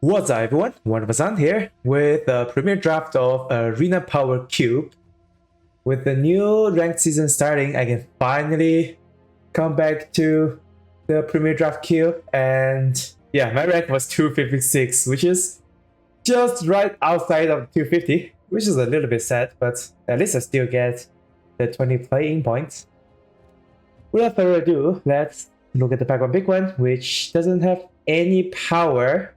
What's up everyone, 124san's here with the premiere draft of Arena Power Cube. With the new ranked season starting, I can finally come back to the premiere draft queue, and yeah, my rank was 256, which is just right outside of 250, which is a little bit sad, but at least I still get the 20 playing points. Without further ado, let's look at the pack one big one, which doesn't have any power.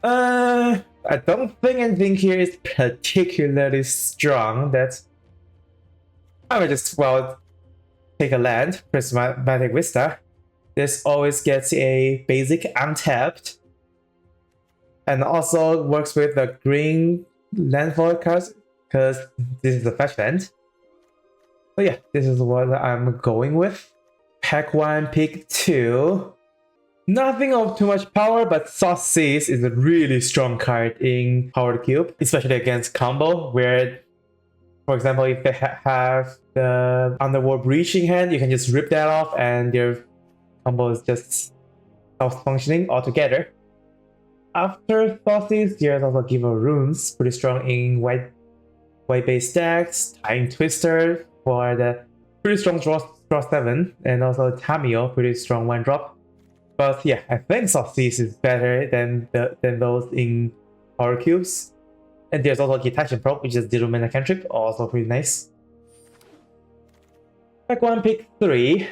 I don't think anything here is particularly strong. That's I would just take a land, Prismatic Vista. This always gets a basic untapped, and also works with the green landfall cards because this is the fetch land. So yeah, this is what I'm going with. Pack 1, pick 2. Nothing of too much power, but Sauces is a really strong card in Power Cube, especially against combo, where, for example, if they have the Underworld Breaching hand, you can just rip that off and your combo is just stops functioning altogether. After Sauces, there's also Giver Runes, pretty strong in white-based stacks, Time Twister for the pretty strong draw 7, and also Tamio, pretty strong 1-drop. But yeah, I think Sauces is better than those in Power Cubes. And there's also Detection Probe, which is 0 mana cantrip, also pretty nice. Pack 1, pick 3.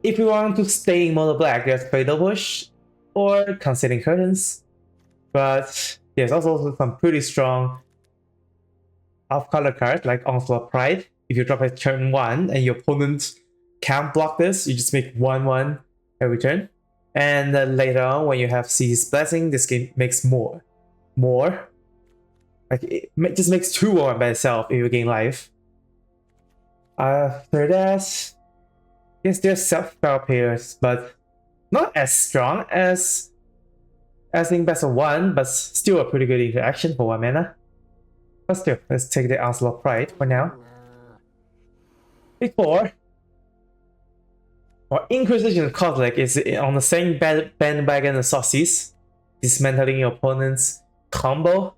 If you want to stay in mono black, there's Fatal Push or Concealing Curtains. But there's also some pretty strong off-color cards like Onslaught Pride. If you drop it turn 1 and your opponent can't block this, you just make 1/1 every turn. And later on, when you have Sea's Blessing, this game makes more. Like, it just makes 2/1 by itself if you gain life. After that, yes, there's self-spell pairs, but not as strong as in Best of 1, but still a pretty good interaction for 1 mana. But still, let's take the Onslaught Pride for now. Pick 4. Or Inquisition Coslic is on the same bandwagon as Sauces, dismantling your opponent's combo.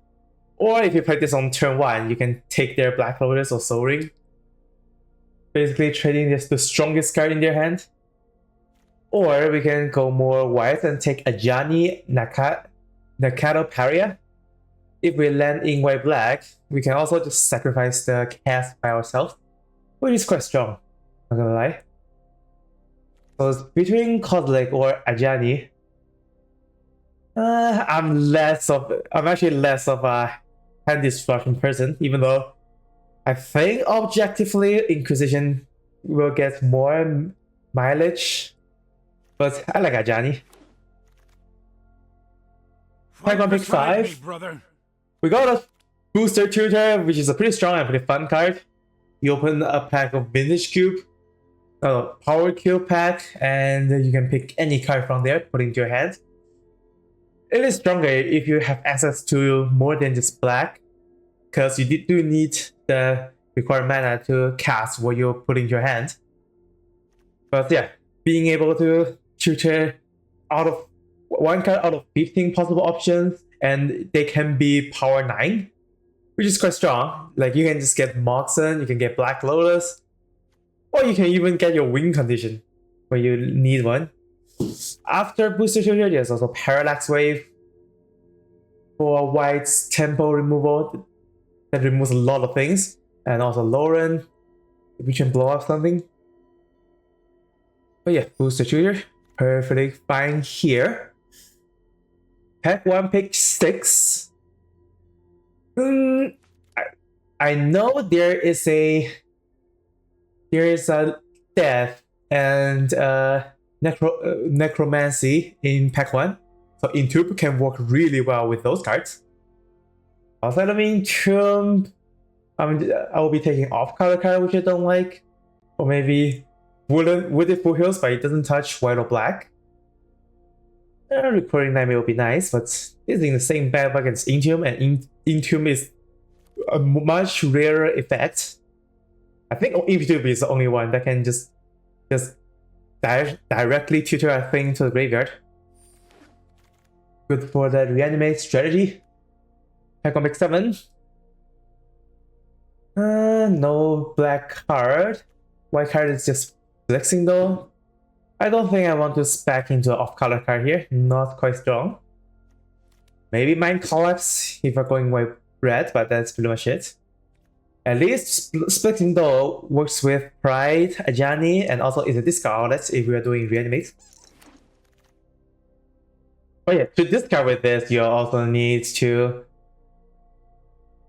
Or if you play this on turn 1, you can take their Black Lotus or Soul Ring, basically trading this the strongest card in their hand. Or we can go more white and take Ajani Nakato Paria. If we land in white-black, we can also just sacrifice the cast by ourselves, which is quite strong, not gonna lie. So it's between Coslic or Ajani. I'm actually less of a hand destruction person, even though I think objectively Inquisition will get more mileage. But I like Ajani. Pack 1, pick 5. We got a Booster Tutor, which is a pretty strong and pretty fun card. You open a pack of Vintage Cube, Power Cube pack, and you can pick any card from there, put it into your hand. It is stronger if you have access to more than just black, because you do need the required mana to cast what you put into your hand. But yeah, being able to tutor out of 1 card out of 15 possible options, and they can be power 9, which is quite strong. Like, you can just get Moxen, you can get Black Lotus, or you can even get your win condition when you need one. After Booster Tutor, there's also Parallax Wave for white's tempo removal that removes a lot of things, and also Lauren, if we can blow up something. But yeah, Booster Tutor, perfectly fine here. Pack 1, pick 6. I know there is a death and necromancy in pack 1, so Entomb can work really well with those cards. Outside of Entomb, I will be taking off-color card, which I don't like, or maybe Wooded Foothills, but it doesn't touch white or black. Recording Nightmare will be nice, but it's in the same bandwagon as Entomb, and Entomb is a much rarer effect. I think Entomb is the only one that can just directly tutor a thing to the graveyard. Good for the reanimate strategy. Pick 7. No black card. White card is just flexing though. I don't think I want to spec into an off-color card here. Not quite strong. Maybe Mind Collapse if we're going white red, but that's pretty much it. At least splitting though works with Pride, Ajani, and also is a discard outlet if we are doing reanimate. Oh yeah, to discard with this, you also need to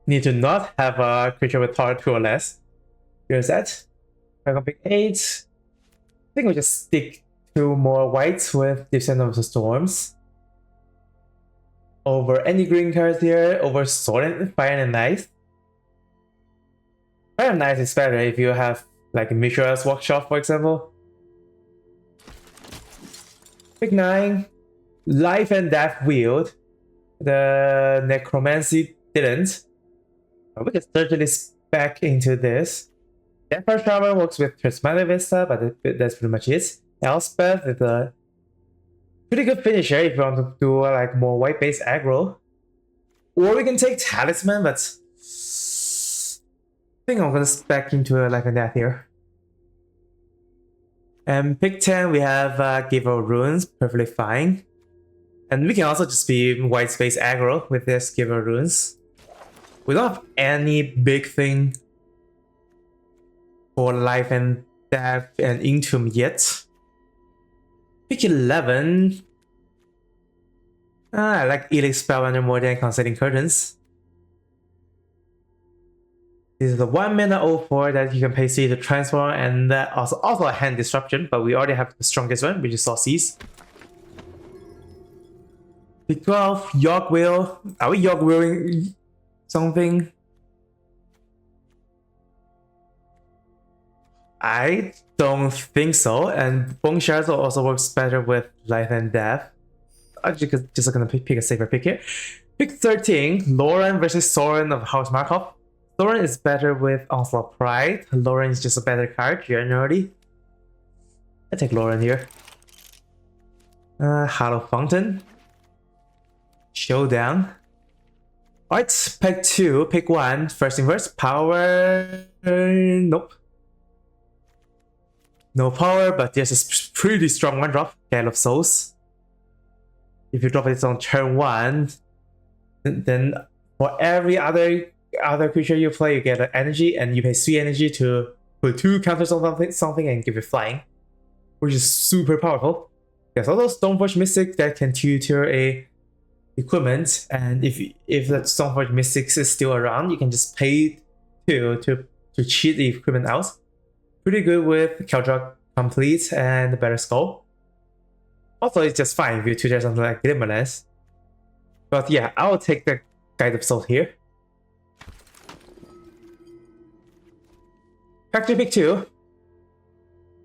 not have a creature with power 2 or less. Here's that. I'm gonna pick 8. I think we'll just stick 2 more whites with Descent of the Storms. Over any green cards here, over Sword and Fire and Ice. Fire and Ice is better if you have like Mishra's Workshop, for example. Pick 9. Life and Death Wield. The Necromancy didn't. We can certainly spec into this. Death Shower works with Prismatic Vista, but that's pretty much it. Elspeth is a pretty good finisher if you want to do like more white base aggro. Or we can take Talisman, but I think I'm gonna spec into like a death here. And pick 10, we have Giver Runes, perfectly fine. And we can also just be white space aggro with this Giver Runes. We don't have any big thing for Life and Death and Entomb yet. Pick 11. I like Elix Spellbinder more than Concealing Curtains. This is the 1 mana 04 that you can pay 3 to transform, and also a hand disruption, but we already have the strongest one, which is Sauceys. Pick 12, Yorkwill. Are we Yorkwilling something? I don't think so, and Bone Shards also works better with Life and Death. I'm just gonna pick a safer pick here. Pick 13, Lauren versus Soren of House Markov. Lauren is better with Onslaught Pride. Lauren is just a better card generally. I take Lauren here. Hollow Fountain. Showdown. Alright, pick 2, pick 1. First thing first, power. Nope. No power, but there's a pretty strong 1-drop, Gale of Souls. If you drop it on turn 1, then for every other creature you play, you get an energy, and you pay 3 energy to put 2 counters on something and give it flying, which is super powerful. There's also Stoneforge Mystic that can tutor a equipment, and if that Stoneforge Mystic is still around, you can just pay 2 to cheat the equipment out. Pretty good with Keldra Complete and Better Skull. Also, it's just fine if you tutor something like Glimmerless. But yeah, I'll take the Guide of Soul here. Factory pick 2.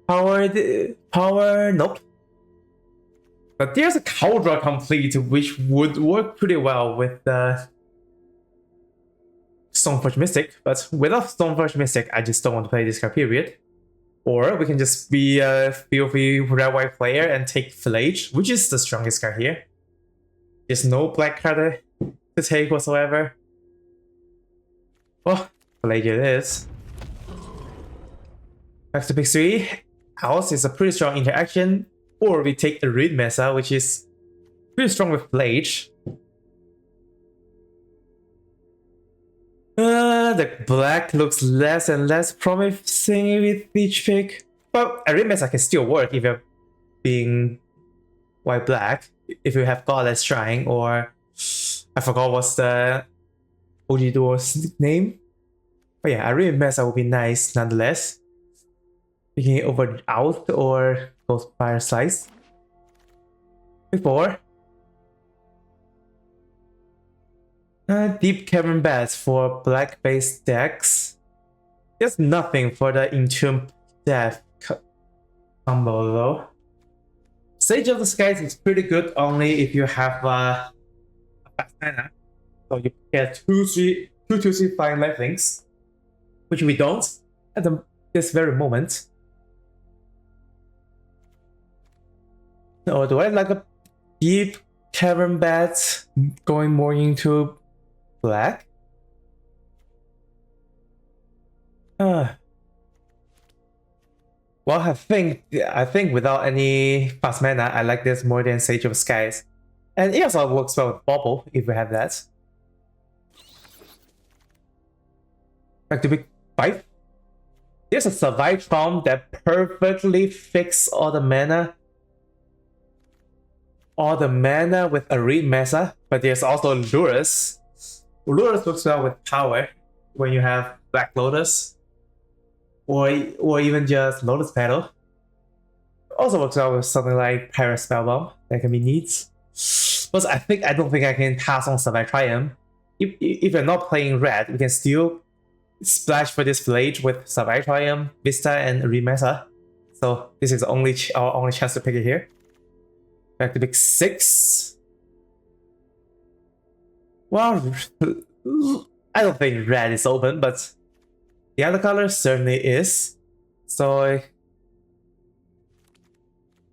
Power, nope. But there's a Keldra Complete which would work pretty well with the Stoneforge Mystic, but without Stoneforge Mystic, I just don't want to play this card, period. Or we can just be a filthy red-white player and take Flage, which is the strongest card here. There's no black card to take whatsoever. Well, Flage it is. Back to pick 3. House is a pretty strong interaction. Or we take the Reed Mesa, which is pretty strong with Flage. The black looks less and less promising with each pick. But a Reed Mesa can still work if you're being white-black. If you have Godless Shrine, or I forgot what's the OG duo's name. But yeah, a Reed Mesa would be nice nonetheless. Picking it over out or Ghost Fire Slice. Before. Deep Cavern Bats for black based decks. There's nothing for the Entomb Death combo though. Sage of the Skies is pretty good only if you have a fast mana. So you get 2/3 flying lifelinks, which we don't at this very moment. Or do I like a Deep Cavern Bats going more into black. Well, I think without any fast mana, I like this more than Sage of Skies. And it also works well with Bobble if we have that. Back to big 5. There's a Survive Farm that perfectly fixes all the mana with Arena Mesa, but there's also Lurus. Lurus works well with power when you have Black Lotus, or even just Lotus Petal. Also works well with something like Paris Spellbomb that can be neat. But I don't think I can pass on Survive Triumph. If you're not playing red, we can still splash for this Village with Survive Triumph, Vista, and Arena Mesa. So this is our only chance to pick it here. Back to big 6. Well, I don't think red is open, but the other color certainly is. So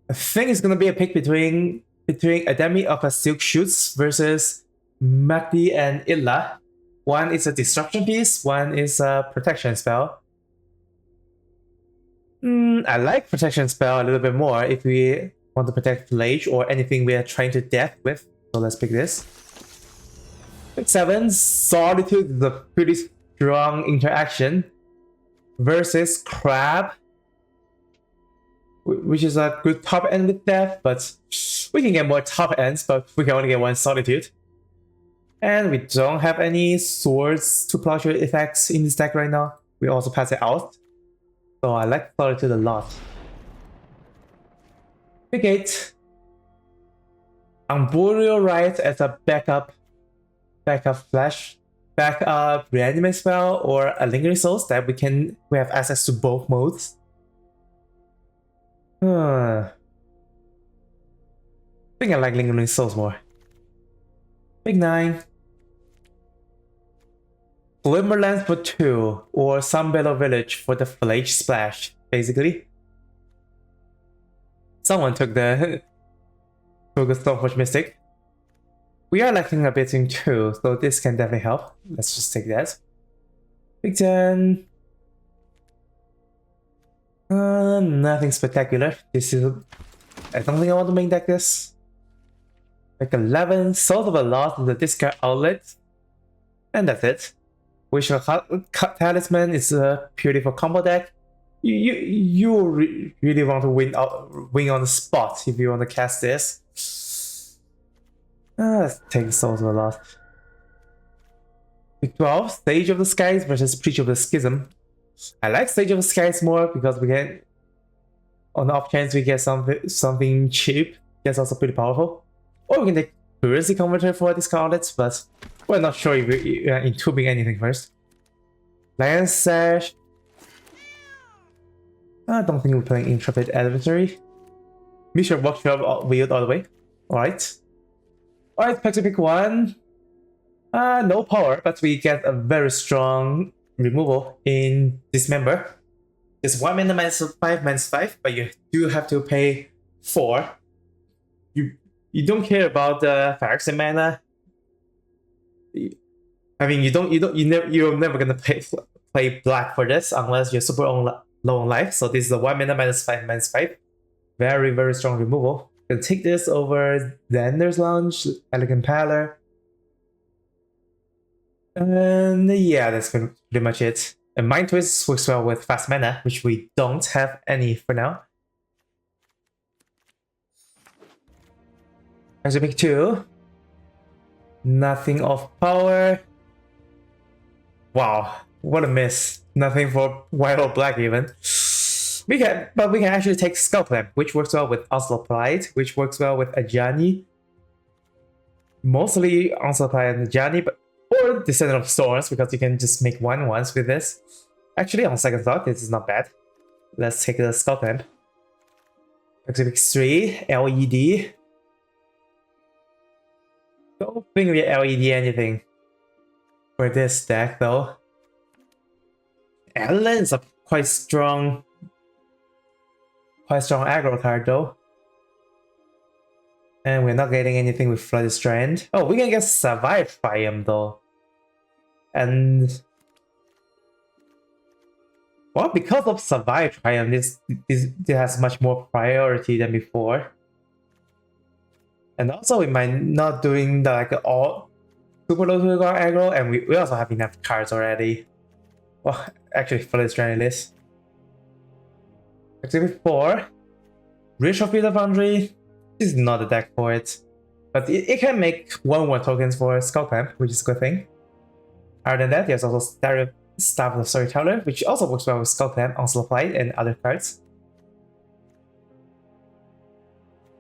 I think it's gonna be a pick between Ajani of a Silk Shoots versus Magdi and Illa. One is a destruction piece, one is a protection spell. I like protection spell a little bit more if we want to protect Village or anything we are trying to death with. So let's pick this. Pick 7, Solitude is a pretty strong interaction versus Crab, which is a good top end with death, but we can get more top ends, but we can only get one Solitude. And we don't have any swords to plowshare effects in this deck right now. We also pass it out. So I like Solitude a lot. Pick 8. Arboreal Riot as a backup reanimate spell, or a Lingering Souls that we have access to both modes. I think I like Lingering Souls more. Big 9. Glimmerlands for 2, or Sunbellow Village for the Village Splash, basically. Someone took the Stoneforge Mystic. We are lacking a bit in 2, so this can definitely help. Let's just take that. Big 10. Nothing spectacular. I don't think I want to main deck this. Like 11, Souls of a Lost in the discard outlet. And that's it. Wishful Talisman is purely for combo deck. You really want to win on the spot if you want to cast this. Let's take Souls of a Lost. Pick 12, Sage of the Skies versus Preacher of the Schism. I like Sage of the Skies more because we can, on the off chance we get something cheap, that's also pretty powerful. Or we can take Currency Converter for these outlets, but we're not sure if we're entombing anything first. Lion Sash. I don't think we're playing Intrepid Adversary. Mission Workshop Wield all the way. Alright. Alright, pick 1. No power, but we get a very strong removal in Dismember. It's 1 mana -5, but you do have to pay 4. You don't care about the Phyrexian mana. I mean, you're never gonna play black for this unless you're super low on life. So this is a 1 mana -5. Very, very strong removal. You can take this over Xander's Lounge, Elegant Pallor. And yeah, that's pretty much it. And Mind Twist works well with fast mana, which we don't have any for now. As we pick 2. Nothing of power. Wow, what a miss. Nothing for white or black even. But we can actually take Skull Clamp, which works well with Onslaught Pride, which works well with Ajani. Mostly Onslaught Pride and Ajani, or Descendant of Storms, because you can just make 1/1s with this. Actually, on second thought, this is not bad. Let's take the Skull Clamp. Exhibit 3, LED. Don't think we LED anything for this deck though. Alan is a quite strong aggro card though. And we're not getting anything with Flooded Strand. Oh, we can get Survive Triumph though. And well, because of Survive Triumph, this has much more priority than before. And also we might not doing the like all super low to the guard aggro, and we also have enough cards already. Well, actually Flooded Strand it is. Activate 4. Rich of the Foundry. This is not a deck for it. But it can make 1/1 tokens for Skull Clamp, which is a good thing. Other than that, there's also Staff of the Storyteller, which also works well with Skull Clamp, Onslaught Flight, and other cards.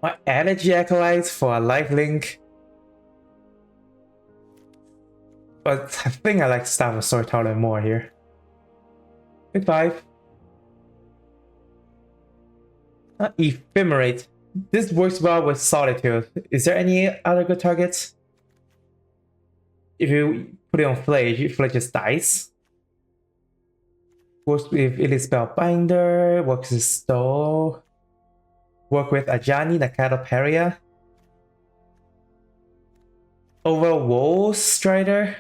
My Energy Acolyte for a lifelink. But I think I like Staff of the Storyteller more here. Pick 5. Ephemerate. This works well with Solitude. Is there any other good targets? If you put it on Flage, Flage just dies. Works with Elite Spellbinder, works with Stole. Work with Ajani, Nakatoperia. Overwall Strider.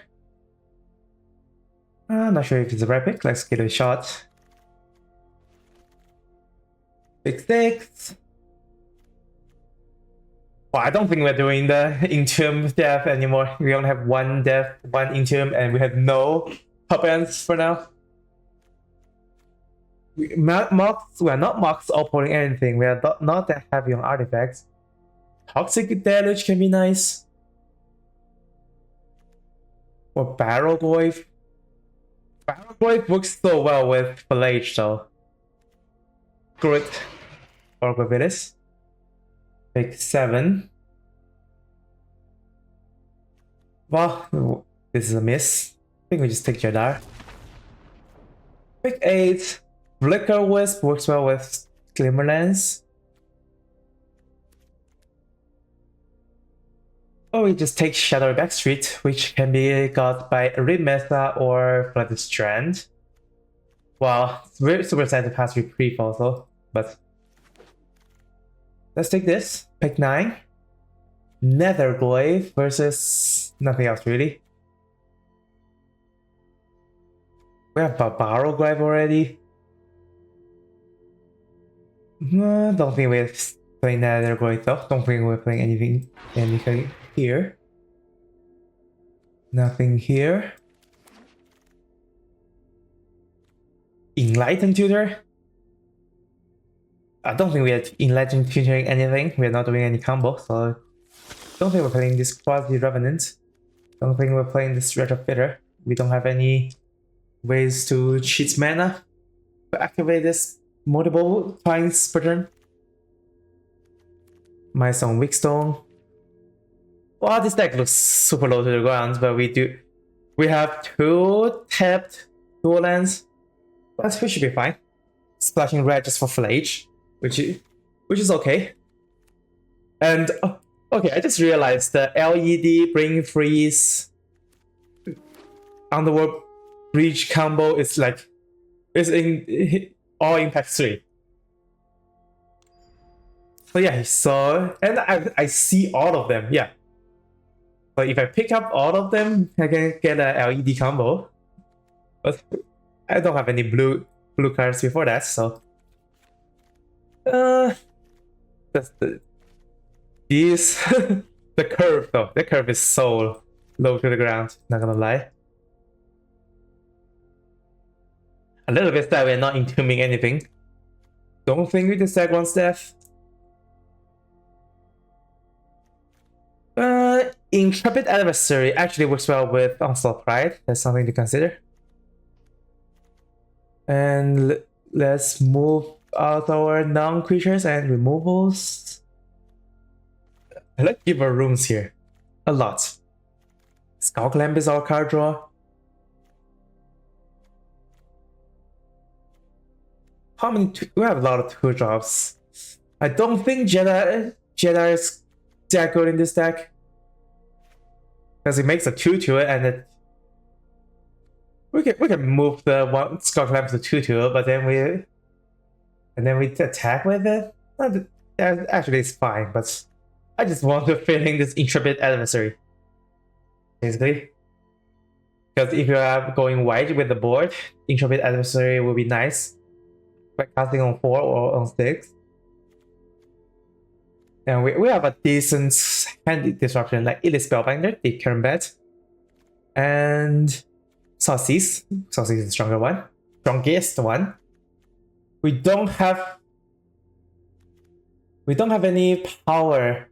I'm not sure if it's a right pick. Let's give it a shot. Pick 6. Well, I don't think we're doing the Entomb death anymore. We only have one death, one Entomb, and we have no top ends for now. We are not Mox or pulling anything. We are not that heavy on artifacts. Toxic Deluge can be nice. Or Barrel Goyf. Barrel Goyf works so well with Pelage though. Good. Oracle Villas. Pick 7. Well, this is a miss. I think we just take Jadar. Pick 8. Flicker Wisp works well with Glimmerlands. Or we just take Shadow Backstreet, which can be got by Red Mesa or Flooded Strand. Well, we're super sad to pass Reprieve also, but let's take this. Pick 9. Netherglaive versus nothing else really. We have Barrowglaive already. Don't think we're playing Netherglaive though. Don't think we're playing anything here. Nothing here. Enlightened Tutor. I don't think we are Enlightened Tutoring anything. We're not doing any combo, so don't think we're playing this Quasi Revenant. Don't think we're playing this Retrofitter. We don't have any ways to cheat mana to activate this multiple times per turn. Milestone Wickstone. Well, this deck looks super low to the ground, but we have 2 tapped dual lands. But we should be fine. Splashing red just for Flage, which is okay. And okay, I just realized the LED Bring Freeze Underworld Breach combo is in all impact 3. So yeah, so and I see all of them, yeah. So if I pick up all of them, I can get a LED combo. But I don't have any blue cards before that, so that's these the curve though. The curve is so low to the ground, not gonna lie. A little bit sad we're not entombing anything. Don't think we just sack one's death. Intrepid Adversary actually works well with Onslaught Pride. That's something to consider. And let's move out our non-creatures and removals. Let's give our rooms here. A lot. Skull Clamp is our card draw. How many? We have a lot of 2 drops. I don't think Jedi is that good in this deck. Because it makes a 2/2 and we can move the one Skull Clamp to 2/2, but then we attack with it. Actually, it's fine, but I just want to fill in this intrepid adversary, basically. Because if you are going wide with the board, intrepid adversary will be nice by casting on 4 or on 6. And we have a decent hand disruption like Elite Spellbinder, the current bet, and Saucies. Saucies is the stronger one, strongest one. We don't have any power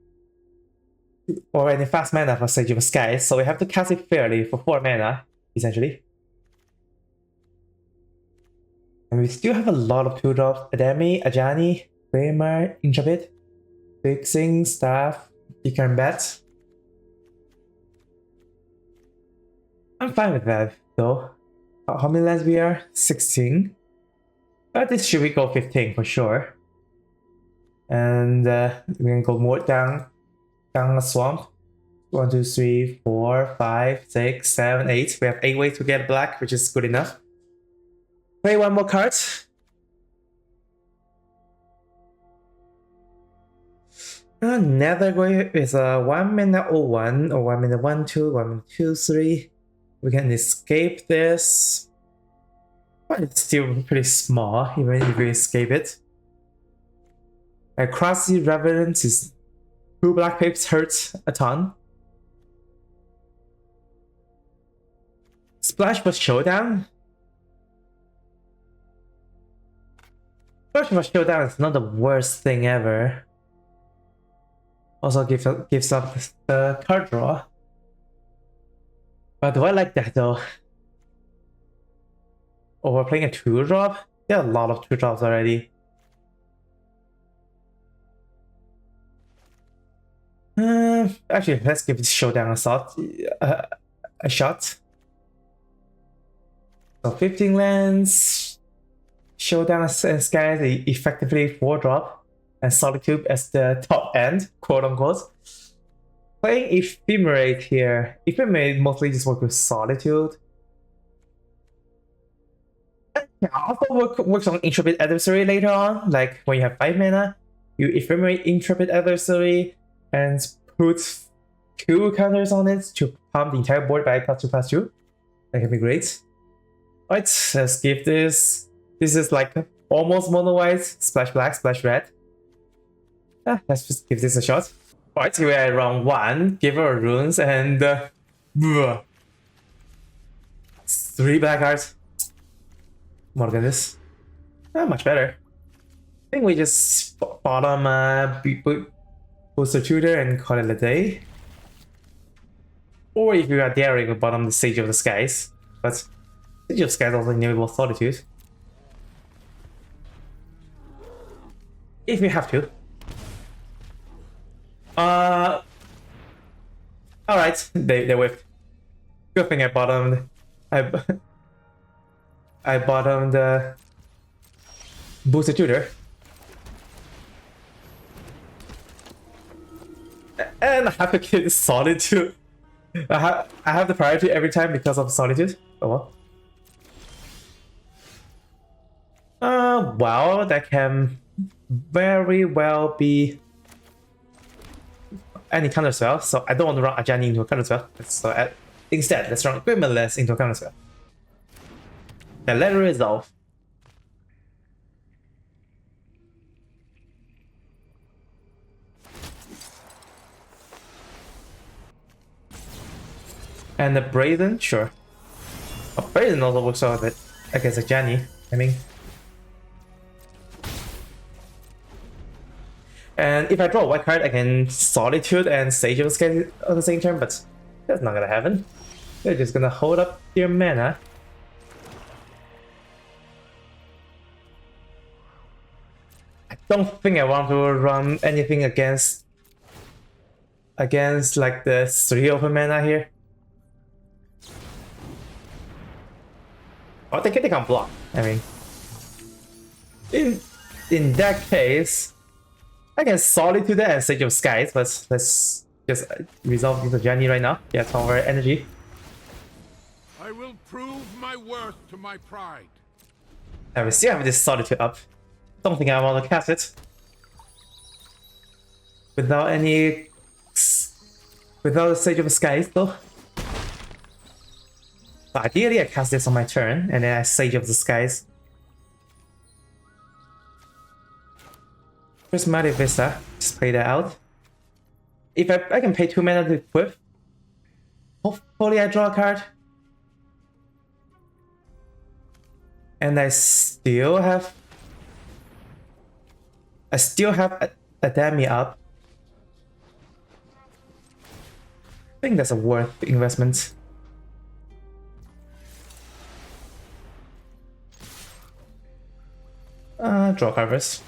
or any fast mana for Sage of Skies, so we have to cast it fairly for 4 mana, essentially. And we still have a lot of 2-drops. Ademi, Ajani, Kramer, Intrepid, Fixing, Staff, Beacon Bet. I'm fine with that, though. How many lands we are? 16. This should we go 15 for sure. And we can go more down a swamp. 1, 2, 3, 4, 5, 6, 7, 8. We have 8 ways to get black, which is good enough. Play one more card. Nethergrave is a 1 mana 01 or 1 mana 1 2, 1 mana 2 3. We can escape this. But it's still pretty small, even if we escape it. Crossy Reverence is 2 black pips, hurts a ton. Splash for Showdown. Splash for Showdown is not the worst thing ever. Also gives up the card draw. But do I like that though? Oh, we're playing a 2-drop? There are a lot of 2-drops already. Actually, let's give this Showdown a shot. So 15 lands, Showdown and Sky is effectively 4-drop, and Solitude as the top end, quote unquote. Playing Ephemerate here. Ephemerate mostly just works with Solitude. It also works on Intrepid Adversary later on, like when you have 5 mana, you Ephemerate Intrepid Adversary and put 2 counters on it to pump the entire board by +2/+2. That can be great. Alright, let's give this. This is like almost mono white, splash black, splash red. Let's just give this a shot. Alright, we're at round 1. Give her runes and 3 black cards. More than this. Much better. I think we just bottom Booster Tutor and call it a day. Or if you are daring, we bottom the Sage of the Skies. But Sage of the Skies also enable Solitude. If we have to. Alright, they whiffed. Good thing I bottomed. I bottomed Booster Tutor. And I have to get Solitude. I have the priority every time because of Solitude. Oh well. Wow, that can very well be any counter spell. So I don't want to run Ajani into a counter spell. So instead, let's run Grimoire into a counter spell. And let it resolve. And the Brazen, sure. Oh, Brazen also works out with it against Ajani, I mean. And if I draw a white card, I can Solitude and Sage of the Sky on the same turn, but that's not gonna happen. They're just gonna hold up their mana. I don't think I want to run anything against like the 3 open mana here. Oh, they can't block. I mean, in that case, I can Solitude and Sage of Skies, but let's just resolve into Ajani right now. Yeah, Tower energy. I will prove my worth to my pride. And we still have this Solitude up. Don't think I want to cast it without any Without the Sage of the Skies, though. So ideally, I cast this on my turn, and then I Sage of the Skies. Prismatic Vista, just play that out. If I can pay 2 mana to equip, hopefully I draw a card. And I still have a Demi up. I think that's a worth investment. Draw covers.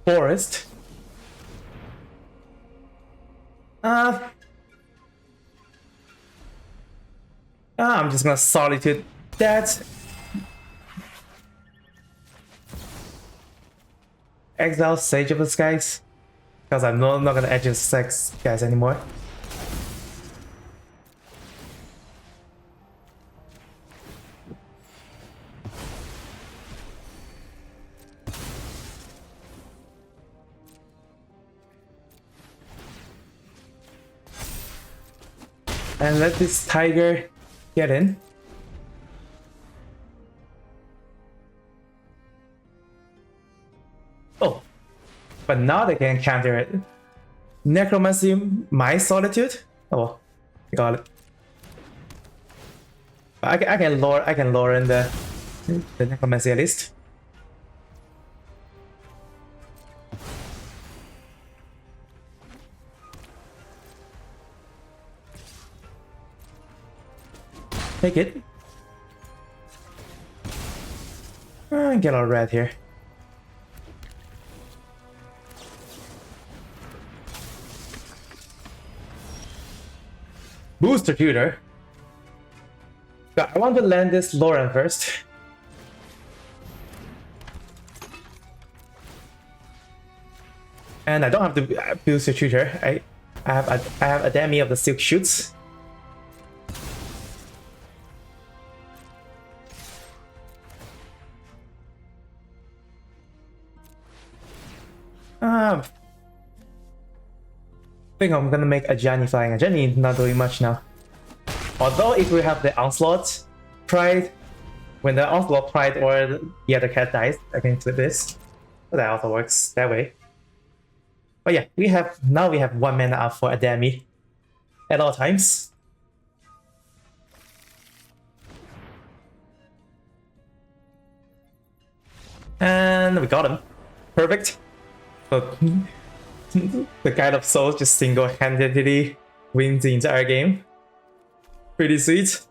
Forest. I'm just gonna Solitude that. Exile Sage of the Skies. Because I'm not gonna edge sex guys anymore. And let this tiger get in. Oh, but now they can counter it. Necromancy, my Solitude. Oh, got it. I can lure in the Necromancy at least. Take it. Get all red here. Booster Tutor. So I want to land this Lauren first. And I don't have to Booster Tutor. I have a Demi of the Silk Shoots. I think I'm gonna make Ajani flying. Ajani not doing much now. Although if we have the Onslaught Pride, when the Onslaught Pride or the other cat dies, I can flip this. But that also works that way. But yeah, we have 1 mana up for Adami at all times. And we got him. Perfect. So the Guide of Souls just single-handedly wins the entire game. Pretty sweet.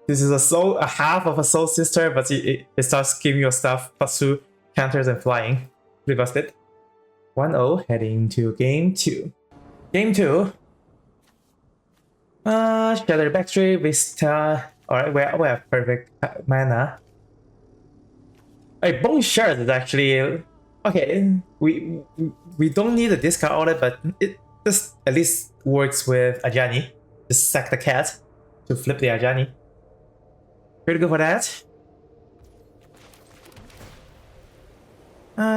This is a half of a Soul Sister, but it starts giving your stuff +2 counters and flying. Pretty busted. 1-0 heading to game 2. Game 2. Shatter Backstreet, Vista. Alright, we have perfect mana. Bone Shard is actually okay. We don't need a discard order, but it just at least works with Ajani. Just sack the cat to flip the Ajani. Pretty good for that.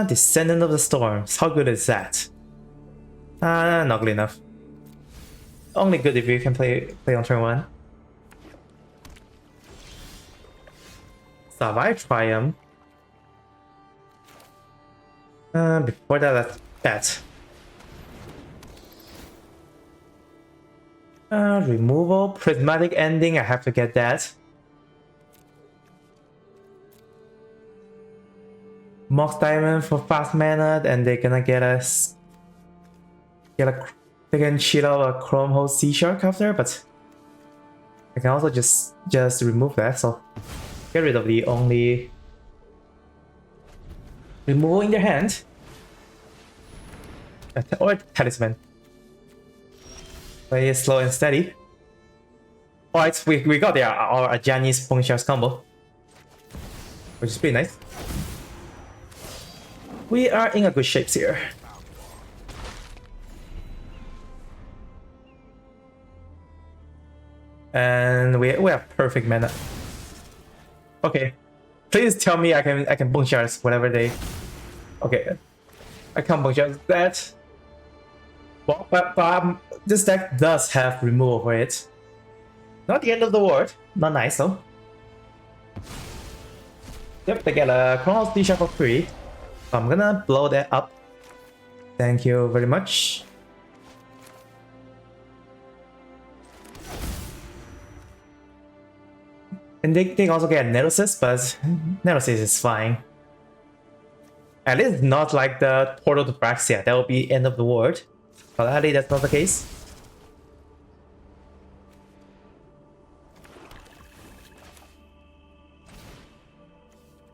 Descendant of the Storms. How good is that? Not good enough. Only good if you can play on turn 1. Survive Triumph. Before that, that's bad. Removal, Prismatic Ending, I have to get that. Mox Diamond for fast mana, and they're gonna they can cheat out a Chrome Hole Sea Shark after, but I can also just remove that, so get rid of the only removal in their hand. Or Talisman. Play it slow and steady. Alright, we got our Ajani's Bone Shards combo, which is pretty nice. We are in a good shape here. And we have perfect mana. Okay. Please tell me I can bone shards whatever they. Okay. I can't bone shards that. Well, but this deck does have removal for it. Not the end of the world. Not nice though. Yep, they get a Chronos D-Shot for free. So I'm gonna blow that up. Thank you very much. And they also get Nerosis, but Nerosis is fine. At least not like the Portal to Praxia, that will be end of the world. But sadly that's not the case.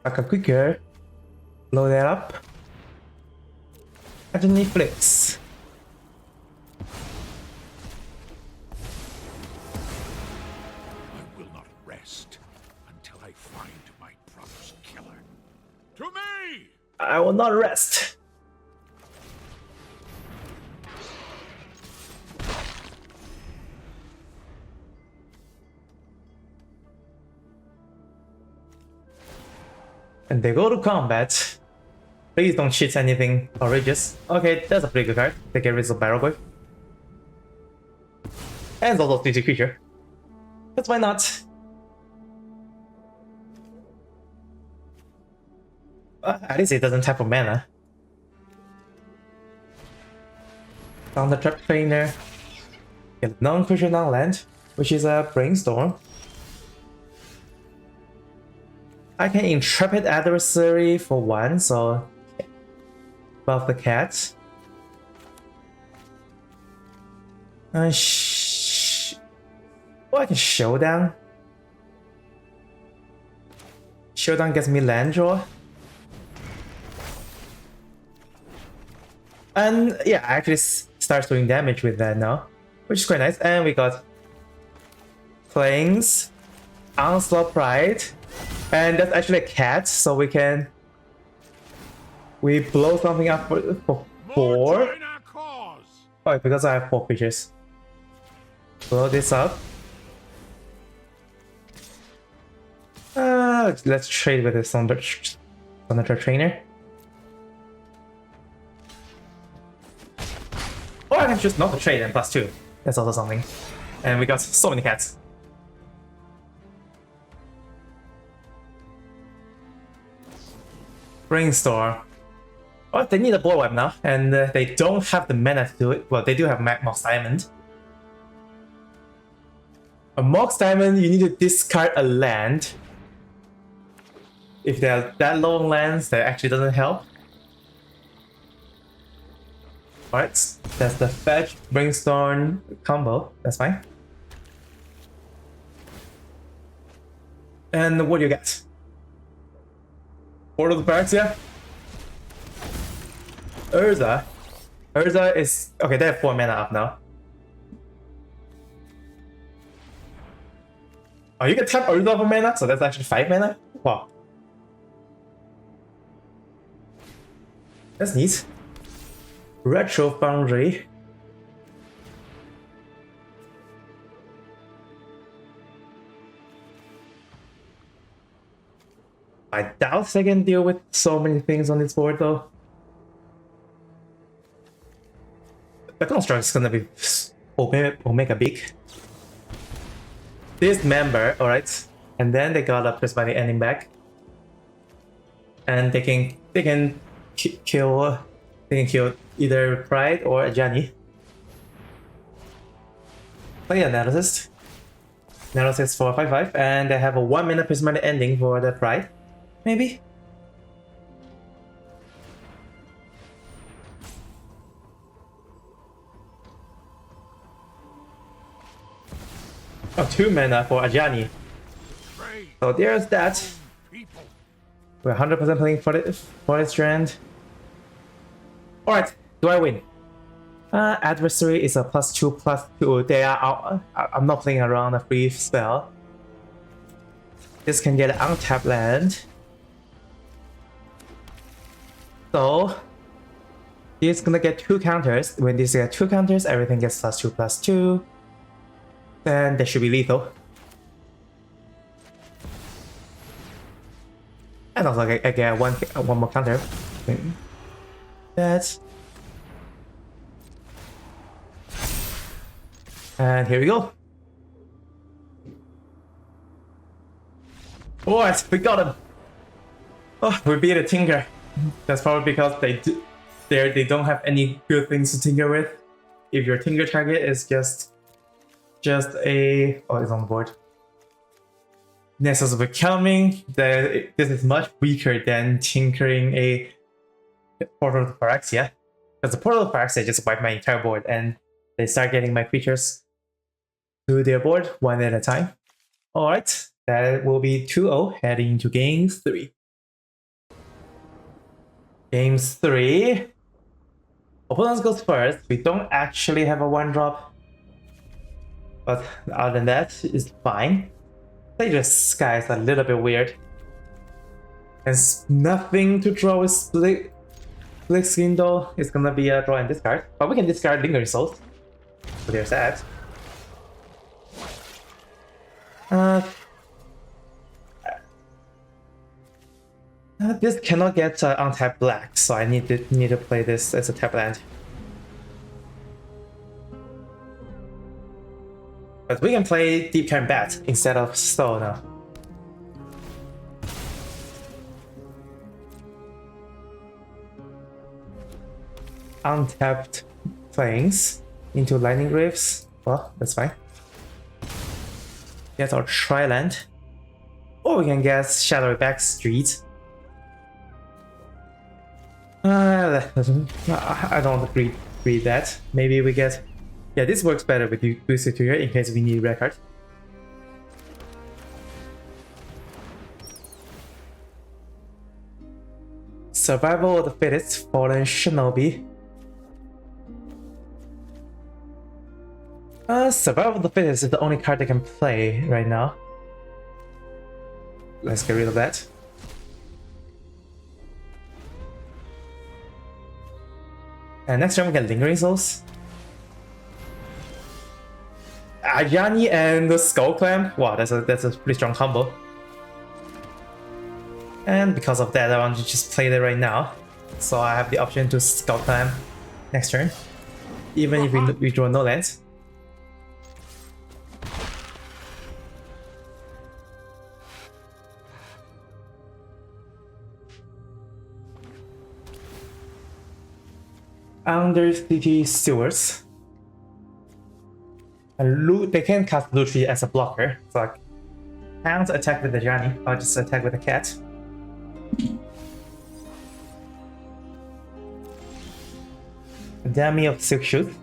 Like a quicker. Blow that up. Ajani flips. I will not rest until I find my brother's killer. To me! I will not rest. And they go to combat. Please don't cheat anything outrageous. Okay, that's a pretty good card. They get rid of Barrel Boy. And also CG creature. That's why not. At least it doesn't tap for mana. Found the Trap Trainer. Get non-creature non-land, which is a Brainstorm. I can Intrepid Adversary for 1, so buff the cat. Oh, I can Showdown. Showdown gets me land draw. And yeah, actually starts doing damage with that now, which is quite nice. And we got Plains, Onslaught Pride, and that's actually a cat, so we blow something up for 4. Oh, because I have 4 creatures. Blow this up. Let's trade with the Thunder Trainer. Or I can just not trade and +2. That's also something. And we got so many cats. Brainstorm. Oh, they need a board wipe now, and they don't have the mana to do it. Well, they do have Mox Diamond. A Mox Diamond, you need to discard a land. If they're that low on lands, that actually doesn't help. Alright, that's the Fetch Brainstorm combo. That's fine. And what do you get? Portal to Praxia? Urza. Urza is... okay, they have 4 mana up now. Oh, you can tap Urza for mana? So that's actually 5 mana? Wow. That's neat. Retro Foundry. I doubt they can deal with so many things on this board though. The construct is gonna be Omega Big. Dismember, alright. And then they got a Prismatic Ending back. And they can kill either Pride or Ajani. Play Analysis. Analysis for 5/5, and they have a 1 mana Prismatic Ending for the Pride. Maybe? Oh, 2 mana for Ajani. So there's that. We're 100% playing for this strand. Alright, do I win? Adversary is a +2/+2. They are I'm not playing around a free spell. This can get an untapped land. So this is gonna get 2 counters. When this gets 2 counters, everything gets +2/+2. And that should be lethal. And also I get one more counter. That. And here we go. What? We got him! Oh, we beat a Tinker. That's probably because they don't have any good things to tinker with. If your tinker target is just a... Oh, it's on the board. Nexus of Becoming, this is much weaker than tinkering a Portal of Phyrexia. Because the Portal of Phyrexia just wipe my entire board and they start getting my creatures to their board one at a time. Alright, that will be 2-0 heading into game 3. Game 3. Opponents goes first. We don't actually have a 1-drop. But other than that, it's fine. Sage Sky is a little bit weird. There's nothing to draw with Split Screen though. It's gonna be a draw and discard. But we can discard Lingering Souls. So there's that. This cannot get untapped black, so I need to play this as a tap land. But we can play Deep Current Bat instead of Stow now. Untapped Plains into Lightning Graves. Well, that's fine. Get our Tri-land. Or we can get Shadowy Backstreet. I don't agree with that. Maybe we get... Yeah, this works better with Boosted to here in case we need record. Survival of the Fittest, Fallen Shinobi. Survival of the Fittest is the only card I can play right now. Let's get rid of that. And next turn we get Lingering Souls. Ajani and the Skull Clan. Wow, that's a pretty strong combo. And because of that, I want to just play that right now. So I have the option to Skull Clan next turn. Even if we draw no lands. Undercity Sewers. And they can cast Lutri as a blocker. So I can't attack with the Ajani, I'll just attack with the cat. Dami of Silk Shoot.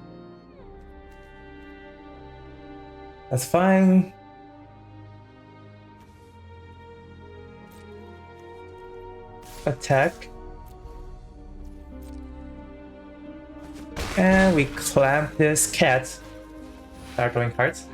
That's fine. Attack. And we clamp this cat. Start drawing cards.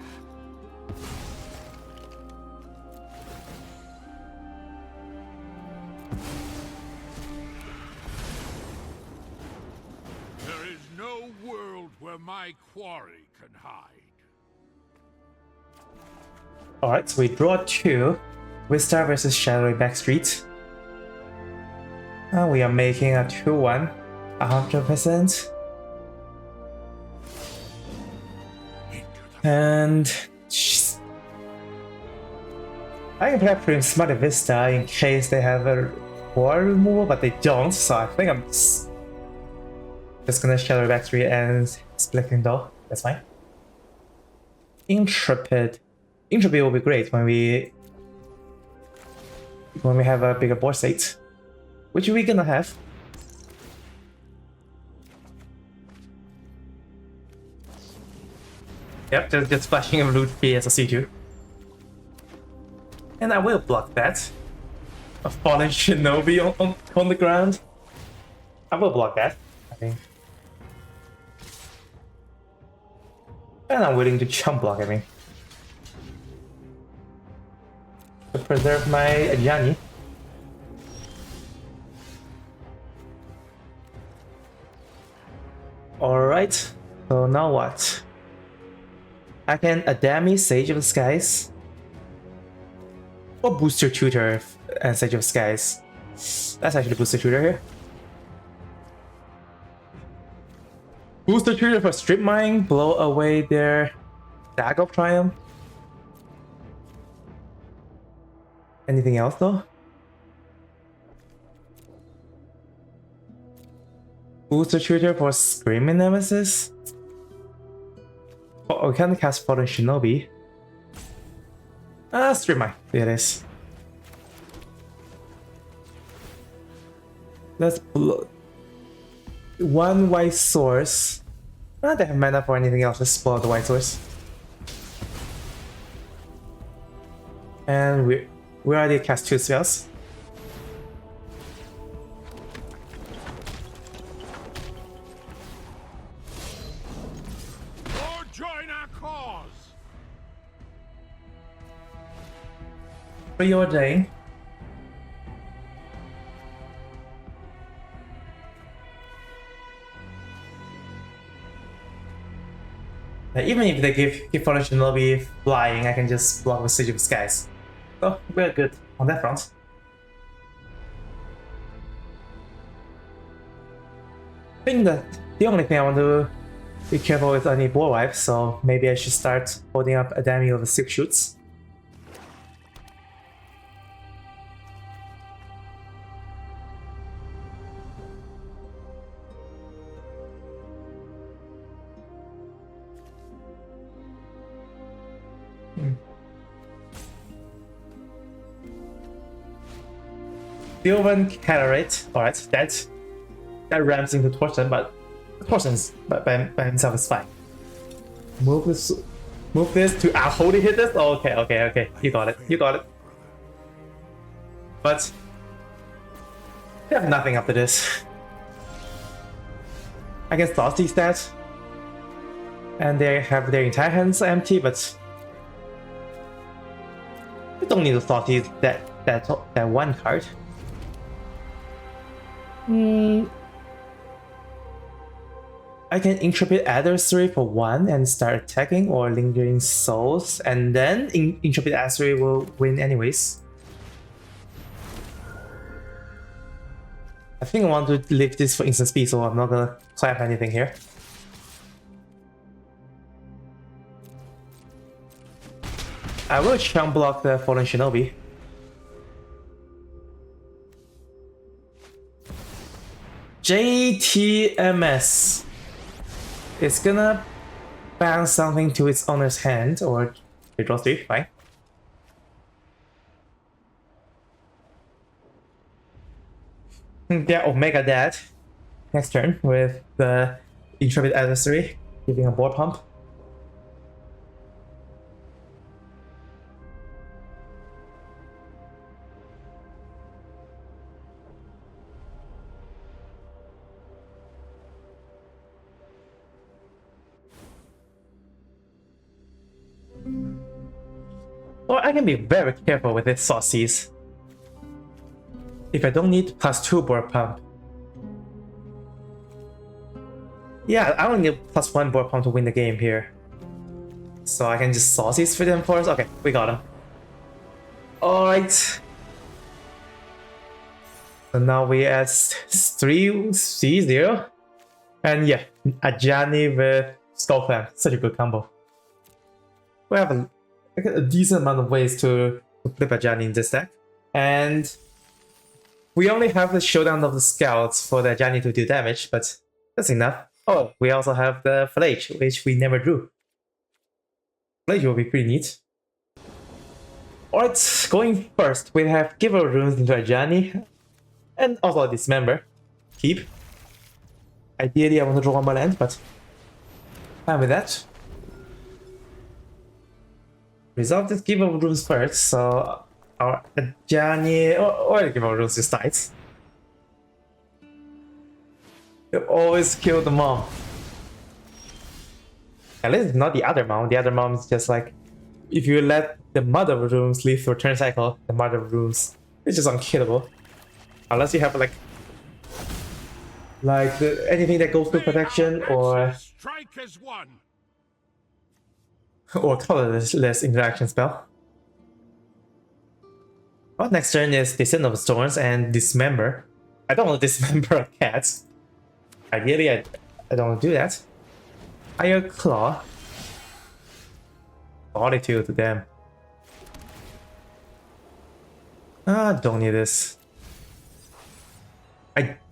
There is no world where my quarry can hide. Alright, so we draw 2. Wistar versus Shadowy Backstreet. We are making a 2-1. 100%. And I can play Prim Smart Vista in case they have a war removal, but they don't, so I think I'm just gonna Shadow Backstreet and Splitting Door. That's fine. Intrepid will be great when we have a bigger board state, which we're gonna have. Yep, just flashing a Loot B as a C2. And I will block that. A Fallen Shinobi on the ground. I will block that, I think. And I'm willing to chump block, I mean. To preserve my Ajani. Alright, so now what? I can Ajani Sage of the Skies. Or Booster Tutor and Sage of the Skies. That's actually Booster Tutor here. Booster Tutor for Strip Mine, blow away their Dagger of Triumph. Anything else though? Booster Tutor for Screaming Nemesis? Oh, we can cast Fallen Shinobi. Strip Mine. There it is. Let's blow. One white source. They have mana for anything else. Let's blow the white source. And we already cast 2 spells. Or join our cause. Preordain. Even if they give Fallen Shinobi flying, I can just block with Siege of Skies. So we're good on that front. I think that the only thing I want to be careful with any board wipe, so maybe I should start holding up a Ajani over 6 shoots. Sylvan Catarate. Alright, that ramps into Torsen, but Torsen's by himself is fine. Move this to hold it, hit this? Oh, okay. You got it. But they have nothing after this. I can Saucy stat. And they have their entire hands empty, but we don't need to Saucy that one card. I can Intrepid Adversary for 1 and start attacking, or Lingering Souls, and then Intrepid Adversary will win anyways. I think I want to leave this for instant speed, so I'm not gonna clap anything here. I will chunk block the Fallen Shinobi. JTMS. It's gonna bounce something to its owner's hand, or it draws 3, fine. Yeah, Omega Dad. Next turn with the Intrepid Adversary, giving a board pump. Or I can be very careful with this Saucies. If I don't need +2 board pump. Yeah, I only need +1 board pump to win the game here. So I can just Saucies for them first. Okay, we got him. Alright. So now we at 3-0. And yeah, Ajani with Skull Clan. Such a good combo. We have a decent amount of ways to flip Ajani in this deck. And we only have the Showdown of the Scouts for the Ajani to do damage, but that's enough. Oh, we also have the Flage, which we never drew. Flage will be pretty neat. Alright, going first, we have Giver Runes into Ajani, and also a Dismember. Keep. Ideally, I want to draw one more land, but fine with that. Resolve this Giver Runes first, so our Ajani or the Giver Runes just dies. You always kill the mom. At least not the other mom. The other mom is just like, if you let the Mother of Runes leave through turn cycle, the Mother of Runes is just unkillable. Unless you have like anything that goes through protection, or strike as one. or colorless interaction spell. Well, next turn is Descent of Storms and Dismember. I don't want to dismember a cat. Ideally, I don't want to do that. Higher Claw. Solitude to them. Don't need this.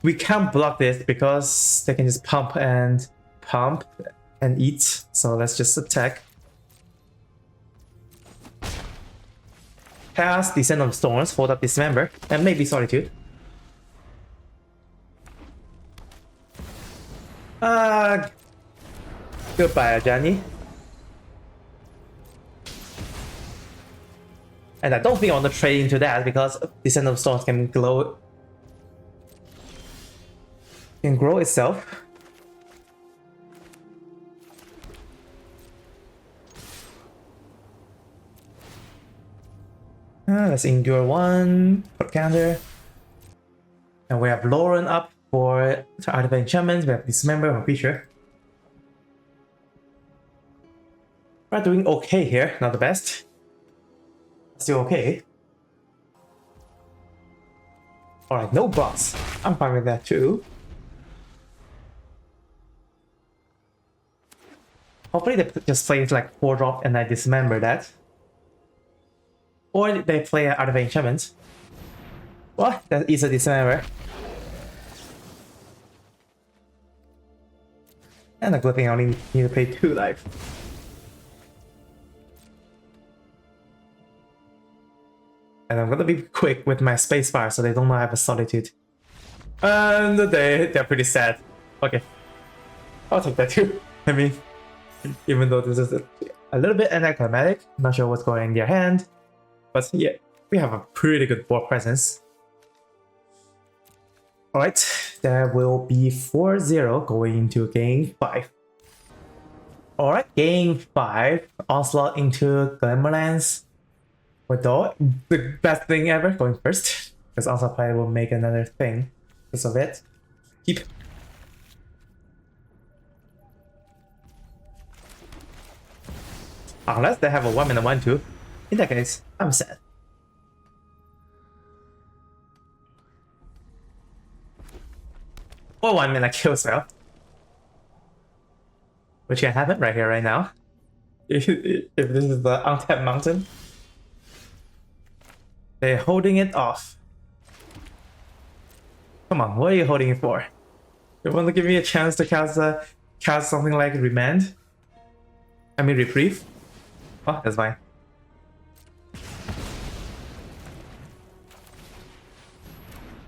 We can't block this because they can just pump and eat. So let's just attack. Cast Descent of Storms, hold up Dismember, and maybe Solitude. Goodbye, Ajani. And I don't think I want to trade into that because Descent of Storms can grow itself. Let's endure one, put counter. And we have Lauren up for artifact enchantments, we have Dismember for creature. We're doing okay here, not the best. Still okay. Alright, no boss. I'm fine with that too. Hopefully they just play like 4-drop and I dismember that. Or they play artifact enchantments. Well, that is a dismember. And a good thing I only need to pay 2 life. And I'm gonna be quick with my spacebar so they don't know I have a solitude. And they're pretty sad. Okay. I'll take that too. I mean, even though this is a little bit anticlimactic, not sure what's going in their hand. But yeah, we have a pretty good board presence. Alright, there will be 4-0 going into game 5. Alright, game 5, Onslaught into Glimmerlands. Although, the best thing ever, going first. Because Onslaught player will make another thing because of it. Keep. Unless they have a 1 and a 1-2. In that case, I'm sad. Or 1 mana kill spell. Which can happen right here, right now. If this is the untapped mountain. They're holding it off. Come on, what are you holding it for? You want to give me a chance to cast something like Remand? I mean Reprieve? Oh, that's fine.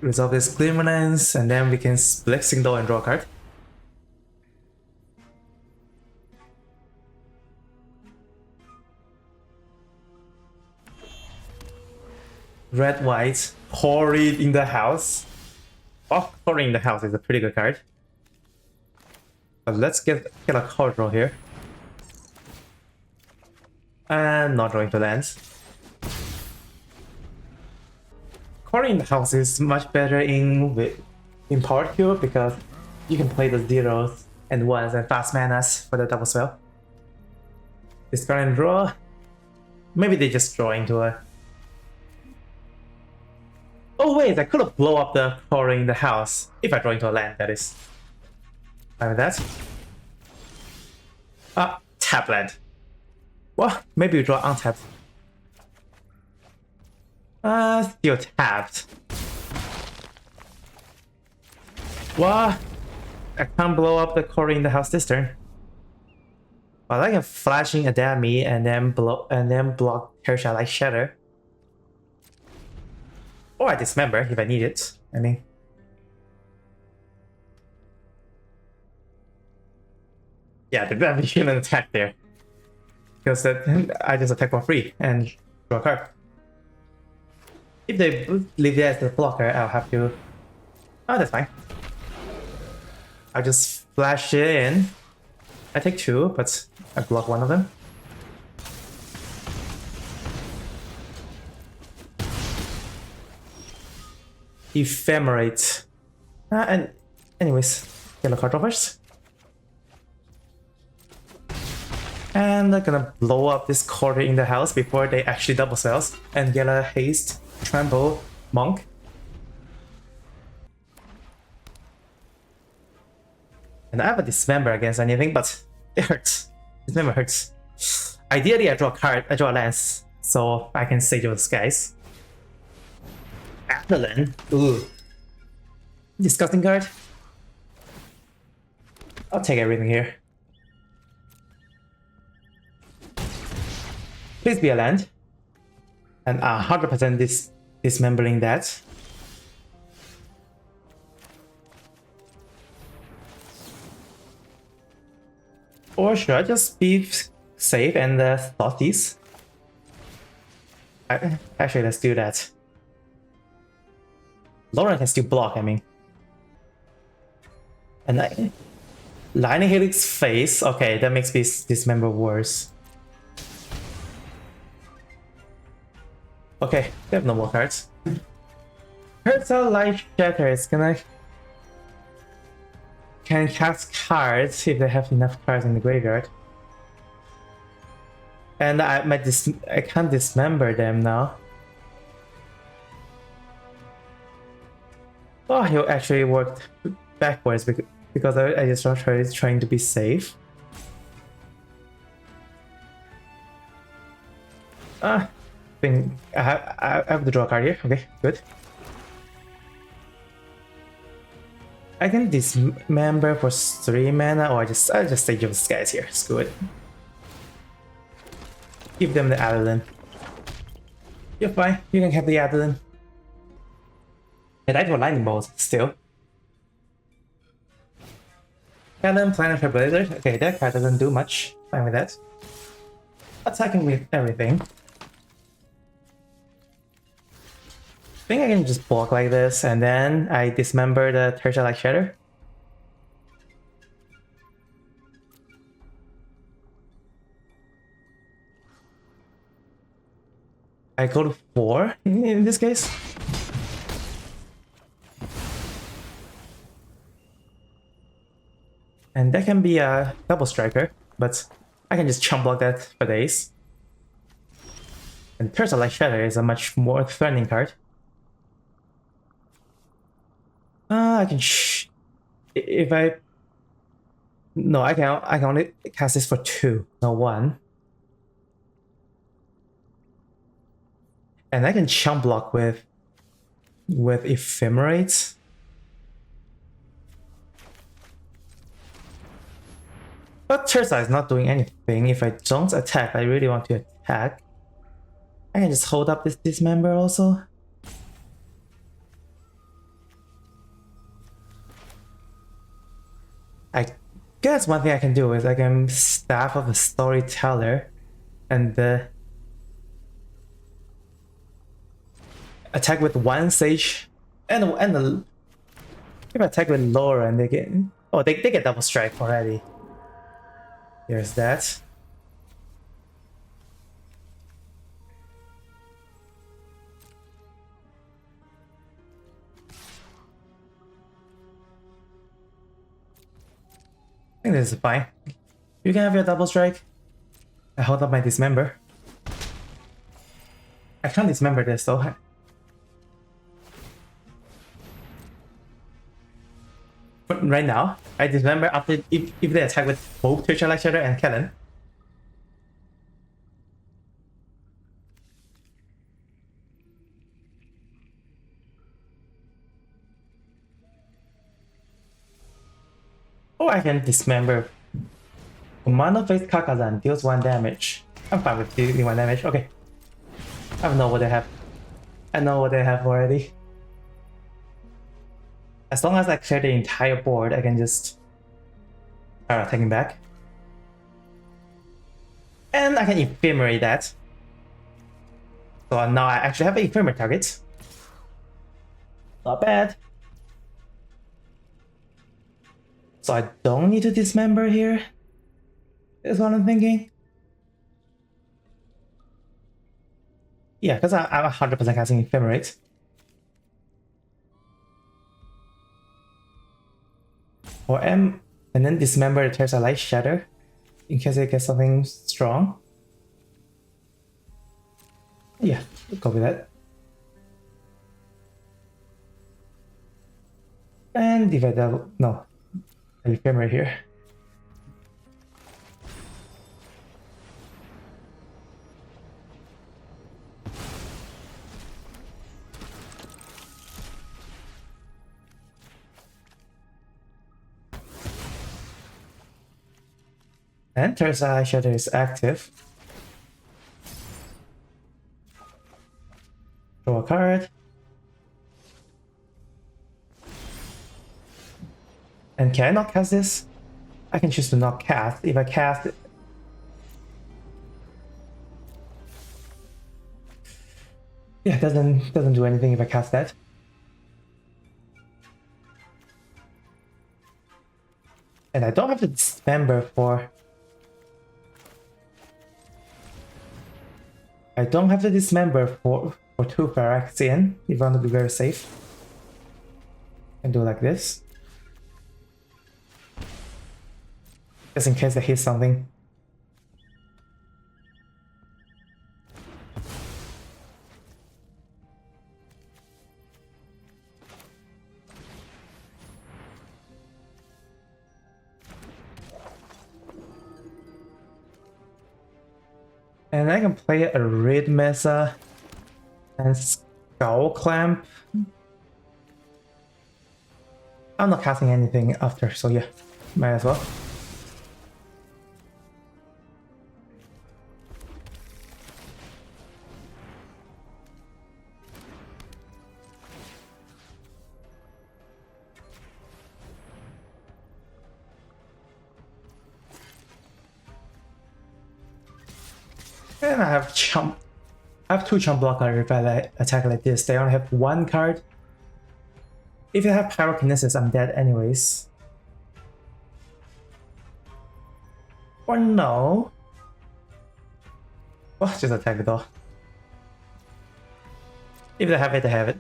Resolve this Glimmerlands, and then we can split Signal and draw a card. Red, white, Horrid in the House. Oh, Horrid in the House is a pretty good card. But let's get a card draw here. And not drawing to lands. Horrid in the House is much better in Power Cube because you can play the 0s and 1s and fast manas for the double spell. Discard and draw. Maybe they just draw into a... Oh wait, I could have blown up the Horrid in the House. If I draw into a land, that is. Fine with that. Tap land. Well, maybe we draw untapped. Still tapped. What? I can't blow up the Horrid in the House this turn. But I can flashing adapt me and then block Tertia like Shatter. Or I dismember if I need it. I mean. Yeah, the human attack there. Because I just attack for free and draw a card. If they leave it as the blocker, I'll have to... Oh, that's fine. I'll just flash it in. I take 2, but I block 1 of them. Ephemerate. And anyways, yellow card draw first. And I'm gonna blow up this quarter in the house before they actually double cells and get a haste, trample, monk. And I have a dismember against anything, but it hurts. Dismember hurts. Ideally, I draw a card, I draw a lance, so I can Sage of the Skies. Adeline, ooh. Disgusting card. I'll take everything here. Please be a land. And 100% dismembering that. Or should I just be safe and thought these? Actually, let's do that. Lauren can still block, I mean. And Lightning Helix face. Okay, that makes this dismember worse. Okay, they have no more cards. Hurts out Light Shatter is gonna can cast cards if they have enough cards in the graveyard. And I can't dismember them now. Oh, he actually worked backwards because I just tried trying to be safe. I have to draw a card here. Okay, good. I can dismember for 3 mana, or I just Sage of the Skies here. Screw it. Give them the Adeline. You're fine. You can have the Adeline. And I do lightning bolts still. Cannon, Planetary Blazer. Okay, that card doesn't do much. Fine with that. Attacking with everything. I think I can just block like this, and then I dismember the Tertia like Shatter. I go to 4 in this case. And that can be a double striker, but I can just chump block that for days. And Tertia like Shatter is a much more threatening card. I can if I no, I can only cast this for 2, no 1. And I can chump block with Ephemerate. But Terza is not doing anything. If I don't attack, I really want to attack. I can just hold up this dismember also. I guess one thing I can do is I can Staff of the Storyteller and attack with 1 Sage and if I attack with Laura and they get double strike already. There's that. I think this is fine. You can have your double strike. I hold up my dismember. I can't dismember this though. But right now, I dismember after if they attack with both Tertia like Shatter and Cannon. Or I can dismember. Mono face Kakazan deals 1 damage. I'm fine with dealing 1 damage. Okay. I know what they have. I know what they have already. As long as I clear the entire board, I can just start attacking back. And I can ephemerate that. So now I actually have an ephemerate target. Not bad. So I don't need to dismember here. Is what I'm thinking. Yeah, because I'm 100% casting ephemerate. And then dismember the Terza Light Shatter in case I get something strong. Yeah, we'll go with that. And if I double, no, I frame right here. And turns out Shadow is active. Draw a card. And can I not cast this? I can choose to not cast. If I cast it, yeah, it doesn't do anything if I cast that. And I don't have to dismember for. I don't have to dismember for 2 Phyrexian if I want to be very safe. And do like this. Just in case I hit something. And I can play a Red Mesa and Skull Clamp. I'm not casting anything after, so yeah, might as well. And I have chump. I have 2 chump block cards if I attack like this. They only have 1 card. If I have Pyrokinesis, I'm dead anyways. Or no. Oh, just attack it all. If they have it, they have it.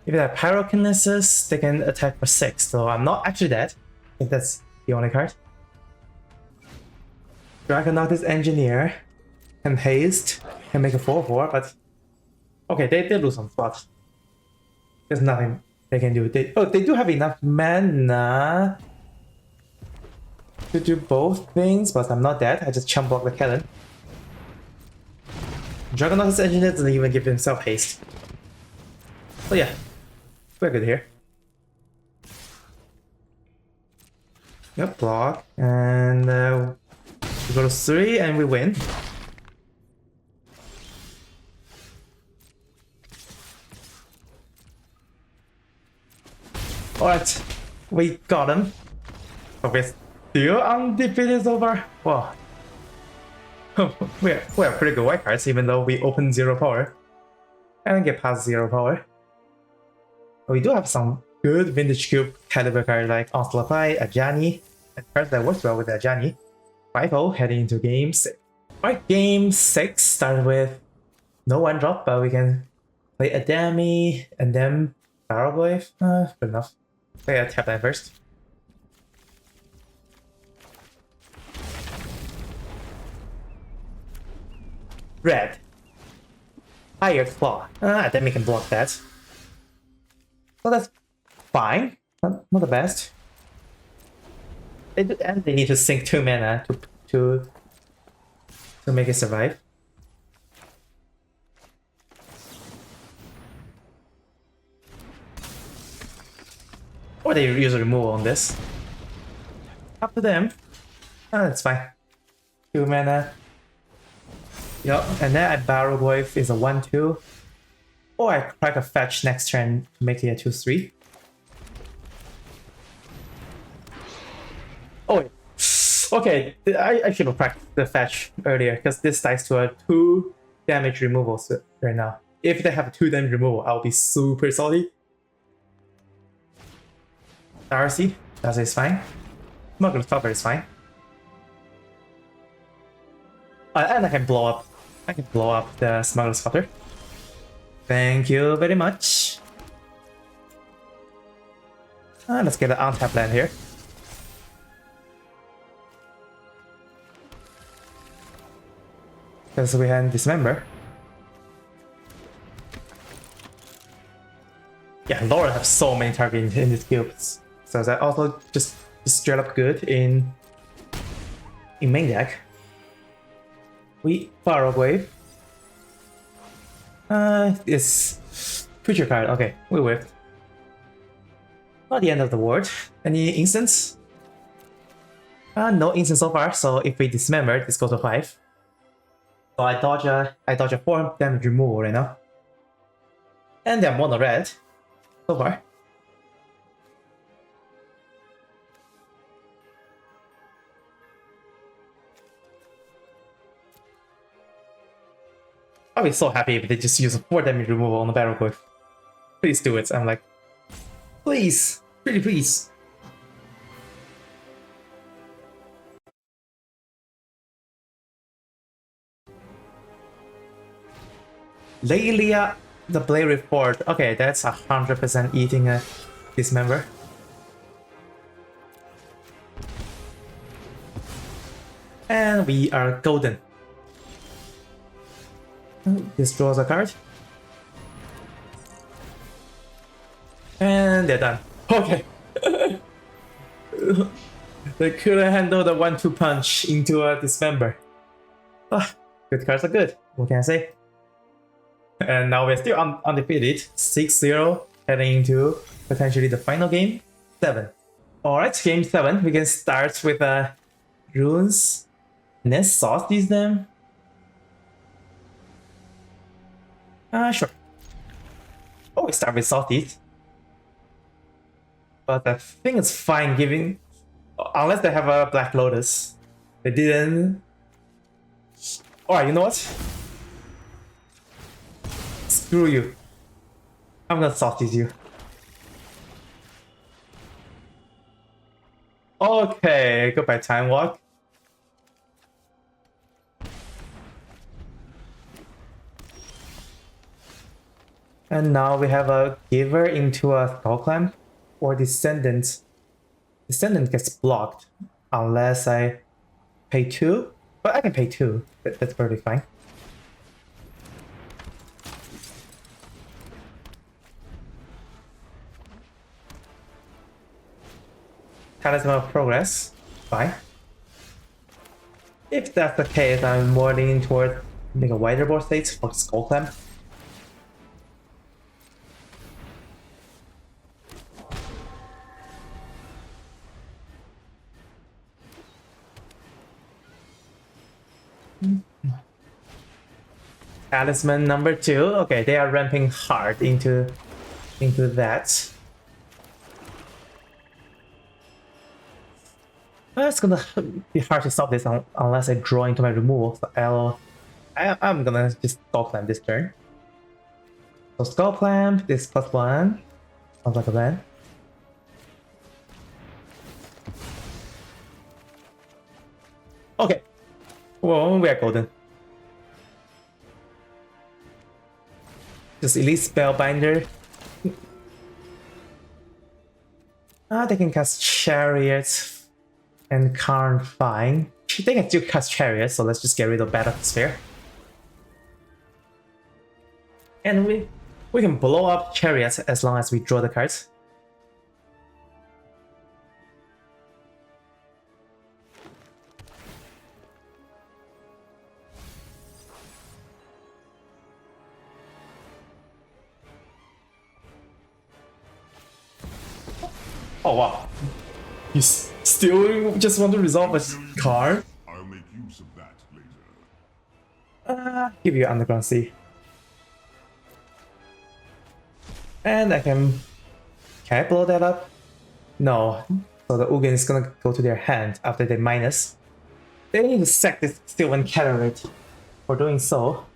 If they have Pyrokinesis, they can attack for 6, so I'm not actually dead. If that's the only card. Dragonautis Engineer can haste, can make a 4/4, but okay, they lose some slots. There's nothing they can do. They do have enough mana to do both things, but I'm not dead. I just chump block the cannon. Dragonautis Engineer doesn't even give himself haste. So yeah, we're good here. Yep, block, and we go to 3 and we win. Alright, we got him. But we're still undefeated so far. Wow. we have pretty good white cards even though we open 0 power. And get past 0 power. But we do have some good vintage cube caliber cards like Onslaught, Ajani, and cards that works well with Ajani. 5-0 heading into game 6. Alright, game 6 started with no 1-drop, but we can play Ajani and then Barrowglaive. Good enough. Play a tap land first. Red. Iron Claw. Then we can block that. So that's fine. Not the best. And they need to sink 2 mana to make it survive. Or they use a removal on this. Up to them. That's fine. 2 mana. Yup, and then I Barrowglaive is a 1/2. Or I crack a fetch next turn to make it a 2/3. Oh, wait. Okay, I should have cracked the fetch earlier because this dies to a 2 damage removal right now. If they have a 2 damage removal, I'll be super salty. Darcy is fine. Smuggler's Cover is fine. And I can blow up. I can blow up the Smuggler's Cutter. Thank you very much. Let's get an untap land here. Because we had Dismember. Yeah, Laura have so many targets in these cubes. So that also just straight up good in main deck. We Fire Wave. It's Future card. Okay, we whiffed. Not the end of the world. Any instants? No instants so far, so if we dismember, this goes to 5. So I dodge a 4 damage removal right now. And they're mono red so far. I'll be so happy if they just use a 4 damage removal on the battle quick. Please do it. I'm like, please, pretty please. Lelia, the Blade Report. Okay, that's 100% eating a Dismember. And we are golden. This draws a card. And they're done. Okay. They couldn't handle the 1-2 punch into a Dismember. Good cards are good. What can I say? And now we're still undefeated. 6-0, heading into potentially the final game. 7. Alright, game 7. We can start with runes. And then sauce these them. Sure. Oh, we start with Salties. But I think it's fine giving... Unless they have a Black Lotus. They didn't... Alright, you know what? Screw you. I'm gonna Salties you. Okay, goodbye Time Walk. And now we have a Giver into a Skull Clamp or Descendant. Descendant gets blocked unless I pay 2, but I can pay 2. That's perfectly fine. Talisman of Progress, fine. If that's the case, I'm more leaning toward make a wider board state for Skull Clamp. Talisman number 2. Okay, they are ramping hard into that. It's gonna be hard to stop this unless I draw into my removal. So I'm gonna just Skull Clamp this turn. So Skull Clamp, this +1. Sounds like a plan. Okay. Well, we are golden. Just Elite Spellbinder. They can cast Chariot and Karn, fine. They can still cast Chariot, so let's just get rid of Battle Sphere. And we can blow up Chariot as long as we draw the cards. Oh wow. You still just want to resolve a card? I'll make use of that later. Give you Underground Sea. And I can I blow that up? No. So the Ugin is gonna go to their hand after they minus. They need to sack this Sylvan Cataract for doing so.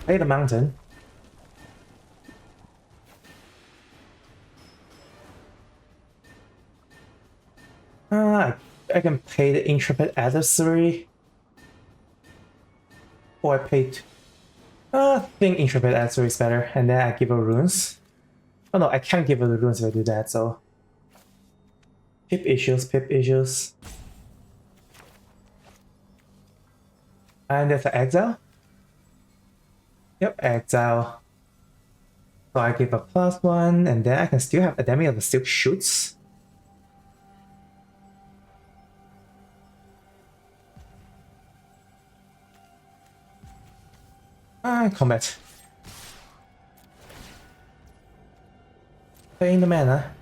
Play the mountain. I can pay the Intrepid Adversary. Or I pay I think Intrepid Adversary is better, and then I give her runes. Oh no, I can't give her the runes if I do that, so... Pip issues, pip issues. And there's an exile. Yep, exile. So I give a +1, and then I can still have Ajani of the Silk Shoots. Combat. Paying the mana.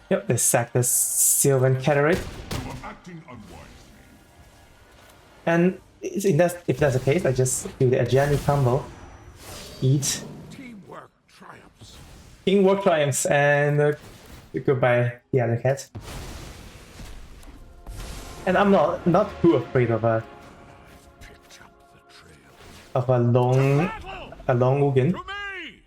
Yep, they sack the Sylvan Cataract. You are acting unwisely. And if that's the case, I just do the Ajani combo. Eat. Teamwork triumphs. Teamwork triumphs, and goodbye the other cat. And I'm not too afraid of a Picked up the trail. a long Ugin. To me!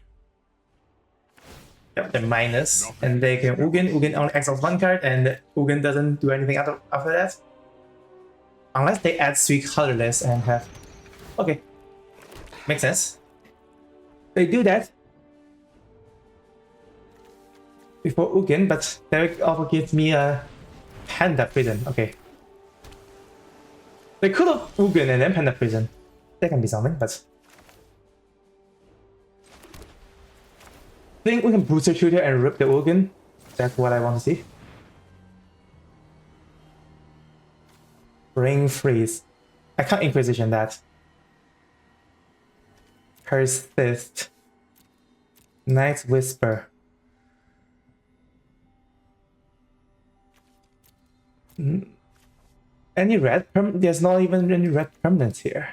Yep, they're minus, and they can Ugin. Ugin only exiles one card, and Ugin doesn't do anything after that. Unless they add 3 colorless and have... Okay. Makes sense. They do that before Ugin, but Derek also gives me a Panda Prison. Okay. They could have Ugin and then Panda Prison. That can be something, but... I think we can Booster Shooter and rip the Ugin. That's what I want to see. Ring Freeze. I can't Inquisition that. Persist. Night Whisper. Any red there's not even any red permanents here.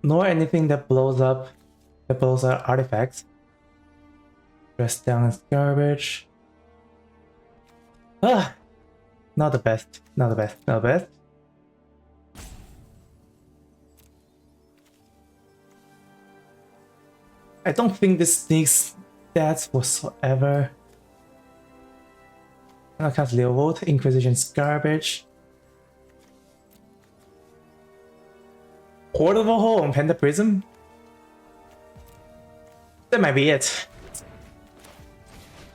Nor anything that blows up artifacts. Dress down is garbage. Ah, not the best. Not the best. Not the best. I don't think this sneaks stats whatsoever. I'll cast Leo Volt. Inquisition's garbage. Portable Hole on Panda Prism? That might be it.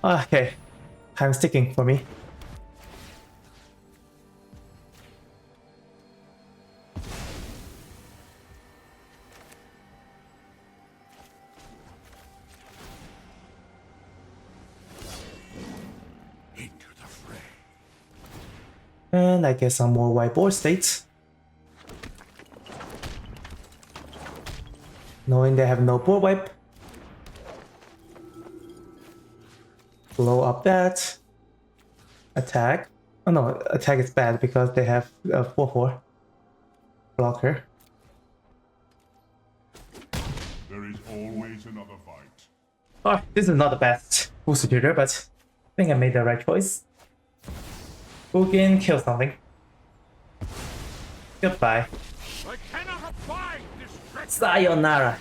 Okay. Time's ticking for me. Into the fray. And I get some more white board states. Knowing they have no board wipe. Blow up that. Attack. Oh no, attack is bad because they have a 4/4 blocker. There is always another fight. Oh, this is not the best booster tutor, but I think I made the right choice. Ugin, kill something. Goodbye. I cannot abide this treachery. Sayonara.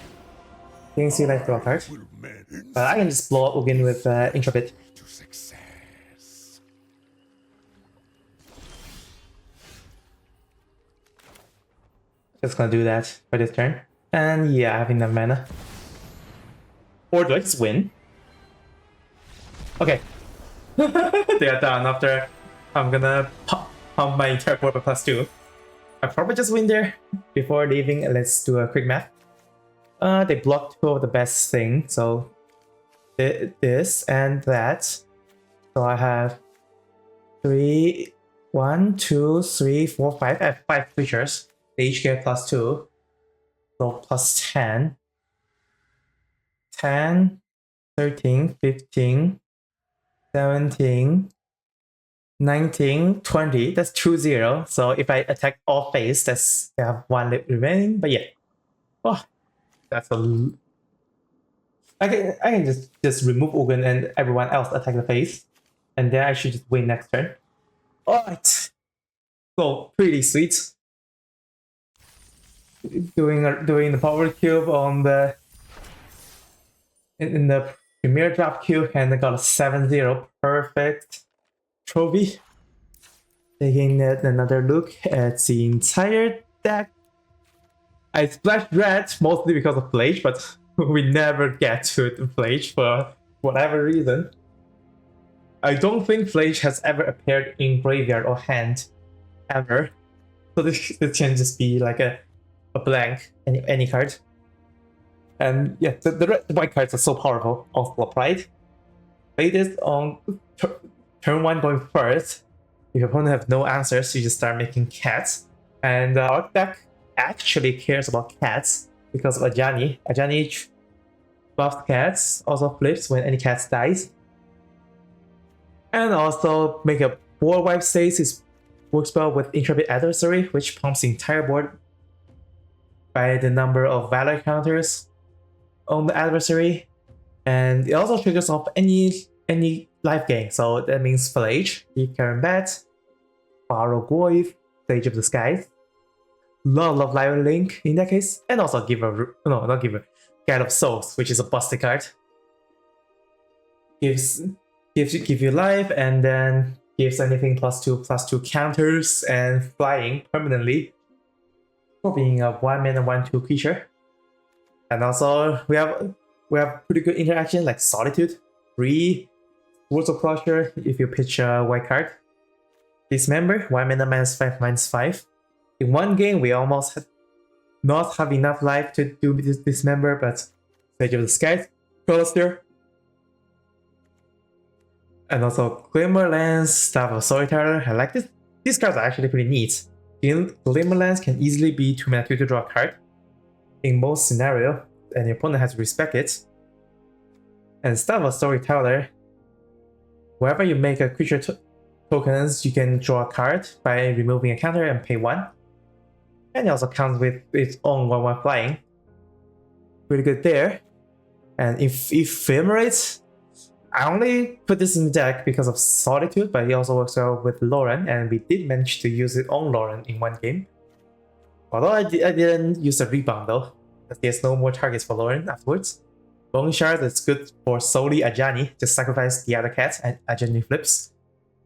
Didn't see that draw card. Will men But I can just blow up Ugin with Intrepid. to success. Just gonna do that for this turn. And yeah, I have enough mana. Or do I just win? Okay. They are done after I'm gonna pump my entire board by +2. I probably just win there before leaving. Let's do a quick math. They blocked 2 of the best thing, so this and that. So I have 3, 1, 2, 3, 4, 5. I have 5 creatures. They each get +2. So +10. 10, 13, 15, 17, 19, 20. That's 2-0. So if I attack all phase, that's they have 1 remaining. But yeah. Oh, that's a... I can just remove Ugin and everyone else attack the face. And then I should just win next turn. Alright. So pretty sweet. Doing the power cube on the in the premier draft queue, and I got a 7-0 perfect trophy. Taking another look at the entire deck. I splashed red mostly because of Blade, but we never get to the Flage for whatever reason. I don't think Flage has ever appeared in graveyard or hand ever. So this can just be like a blank, any card. And yeah, the white cards are so powerful. Also Pride. Play this on turn 1 going first. If your opponent have no answers, you just start making cats. And our deck actually cares about cats because of Ajani. Ajani buffs cats, also flips when any cat dies. And also make a board wipe stasis works well with Intrepid Adversary, which pumps the entire board by the number of valor counters on the adversary. And it also triggers off any life gain. So that means Flage, Deep Karen Bat, Borrow Goyf, Sage of the Skies. Lot of Live Link in that case. And also Giver, no, not Giver, Guide of Souls, which is a busted card. Gives you life and then gives anything +2/+2 counters and flying permanently for being a 1-mana 1/2 creature. And also we have pretty good interaction like Solitude, 3 Words of Closure if you pitch a white card. Dismember, 1-mana -5/-5. In one game we almost not have enough life to do this Dismember, but Sage of the Skies, Colossus. And also Glimmerlance, Staff of Storyteller. I like this. These cards are actually pretty neat. Glimmerlance can easily be 2-mana 2 to draw a card in most scenario, and your opponent has to respect it. And Staff of Storyteller, wherever you make a creature tokens, you can draw a card by removing a counter and pay 1. And it also counts with its own 1/1 flying. Pretty good there. And if Ephemerate, I only put this in the deck because of Solitude, but it also works well with Lauren, and we did manage to use it on Lauren in one game. Although I didn't use the rebound though, because there's no more targets for Lauren afterwards. Bone Shard is good for solely Ajani, just sacrifice the other cats and Ajani flips.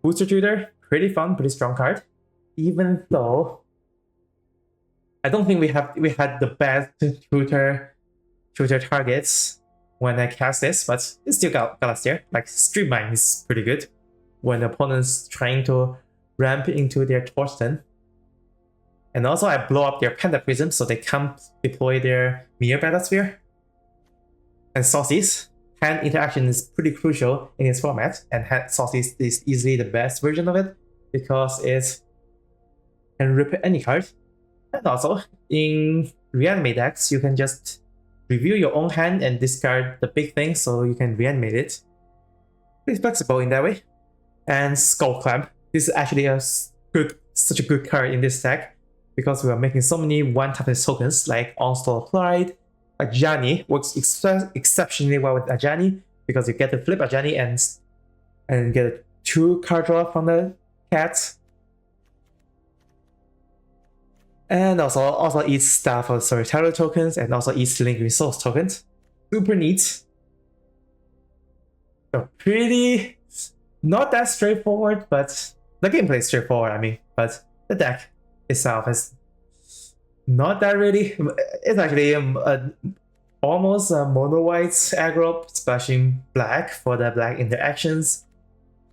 Booster Tutor, pretty fun, pretty strong card. Even though I don't think we had the best tutor targets when I cast this, but it's still got us there. Like Stream Mine is pretty good when the opponent's trying to ramp into their Torsten. And also I blow up their Panda Prism so they can't deploy their Mirror Battlesphere. And Saucy's hand interaction is pretty crucial in this format, and Saucy's is easily the best version of it because it can rip any card. And also in reanimate decks, you can just review your own hand and discard the big thing so you can reanimate it. It's flexible in that way. And Skull Clamp. This is actually such a good card in this deck because we are making so many one-toughness tokens like Onslaught Applied. Ajani works exceptionally well with Ajani because you get to flip Ajani and get a 2 card draw from the cat. And also eats Staff of Storyteller tokens and also eats Lingering Souls tokens. Super neat. So pretty, not that straightforward, but the gameplay is straightforward, I mean, but the deck itself is not that really. It's actually almost a mono white aggro, splashing black for the black interactions,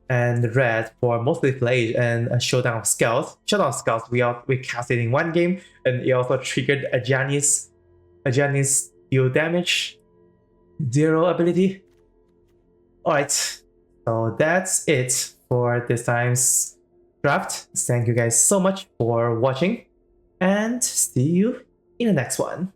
and red for mostly Flage and a Showdown of Scouts. Showdown of Scouts we cast it in one game, and it also triggered Ajani's deal damage 0 ability. Alright, so that's it for this time's draft. Thank you guys so much for watching, and see you in the next one.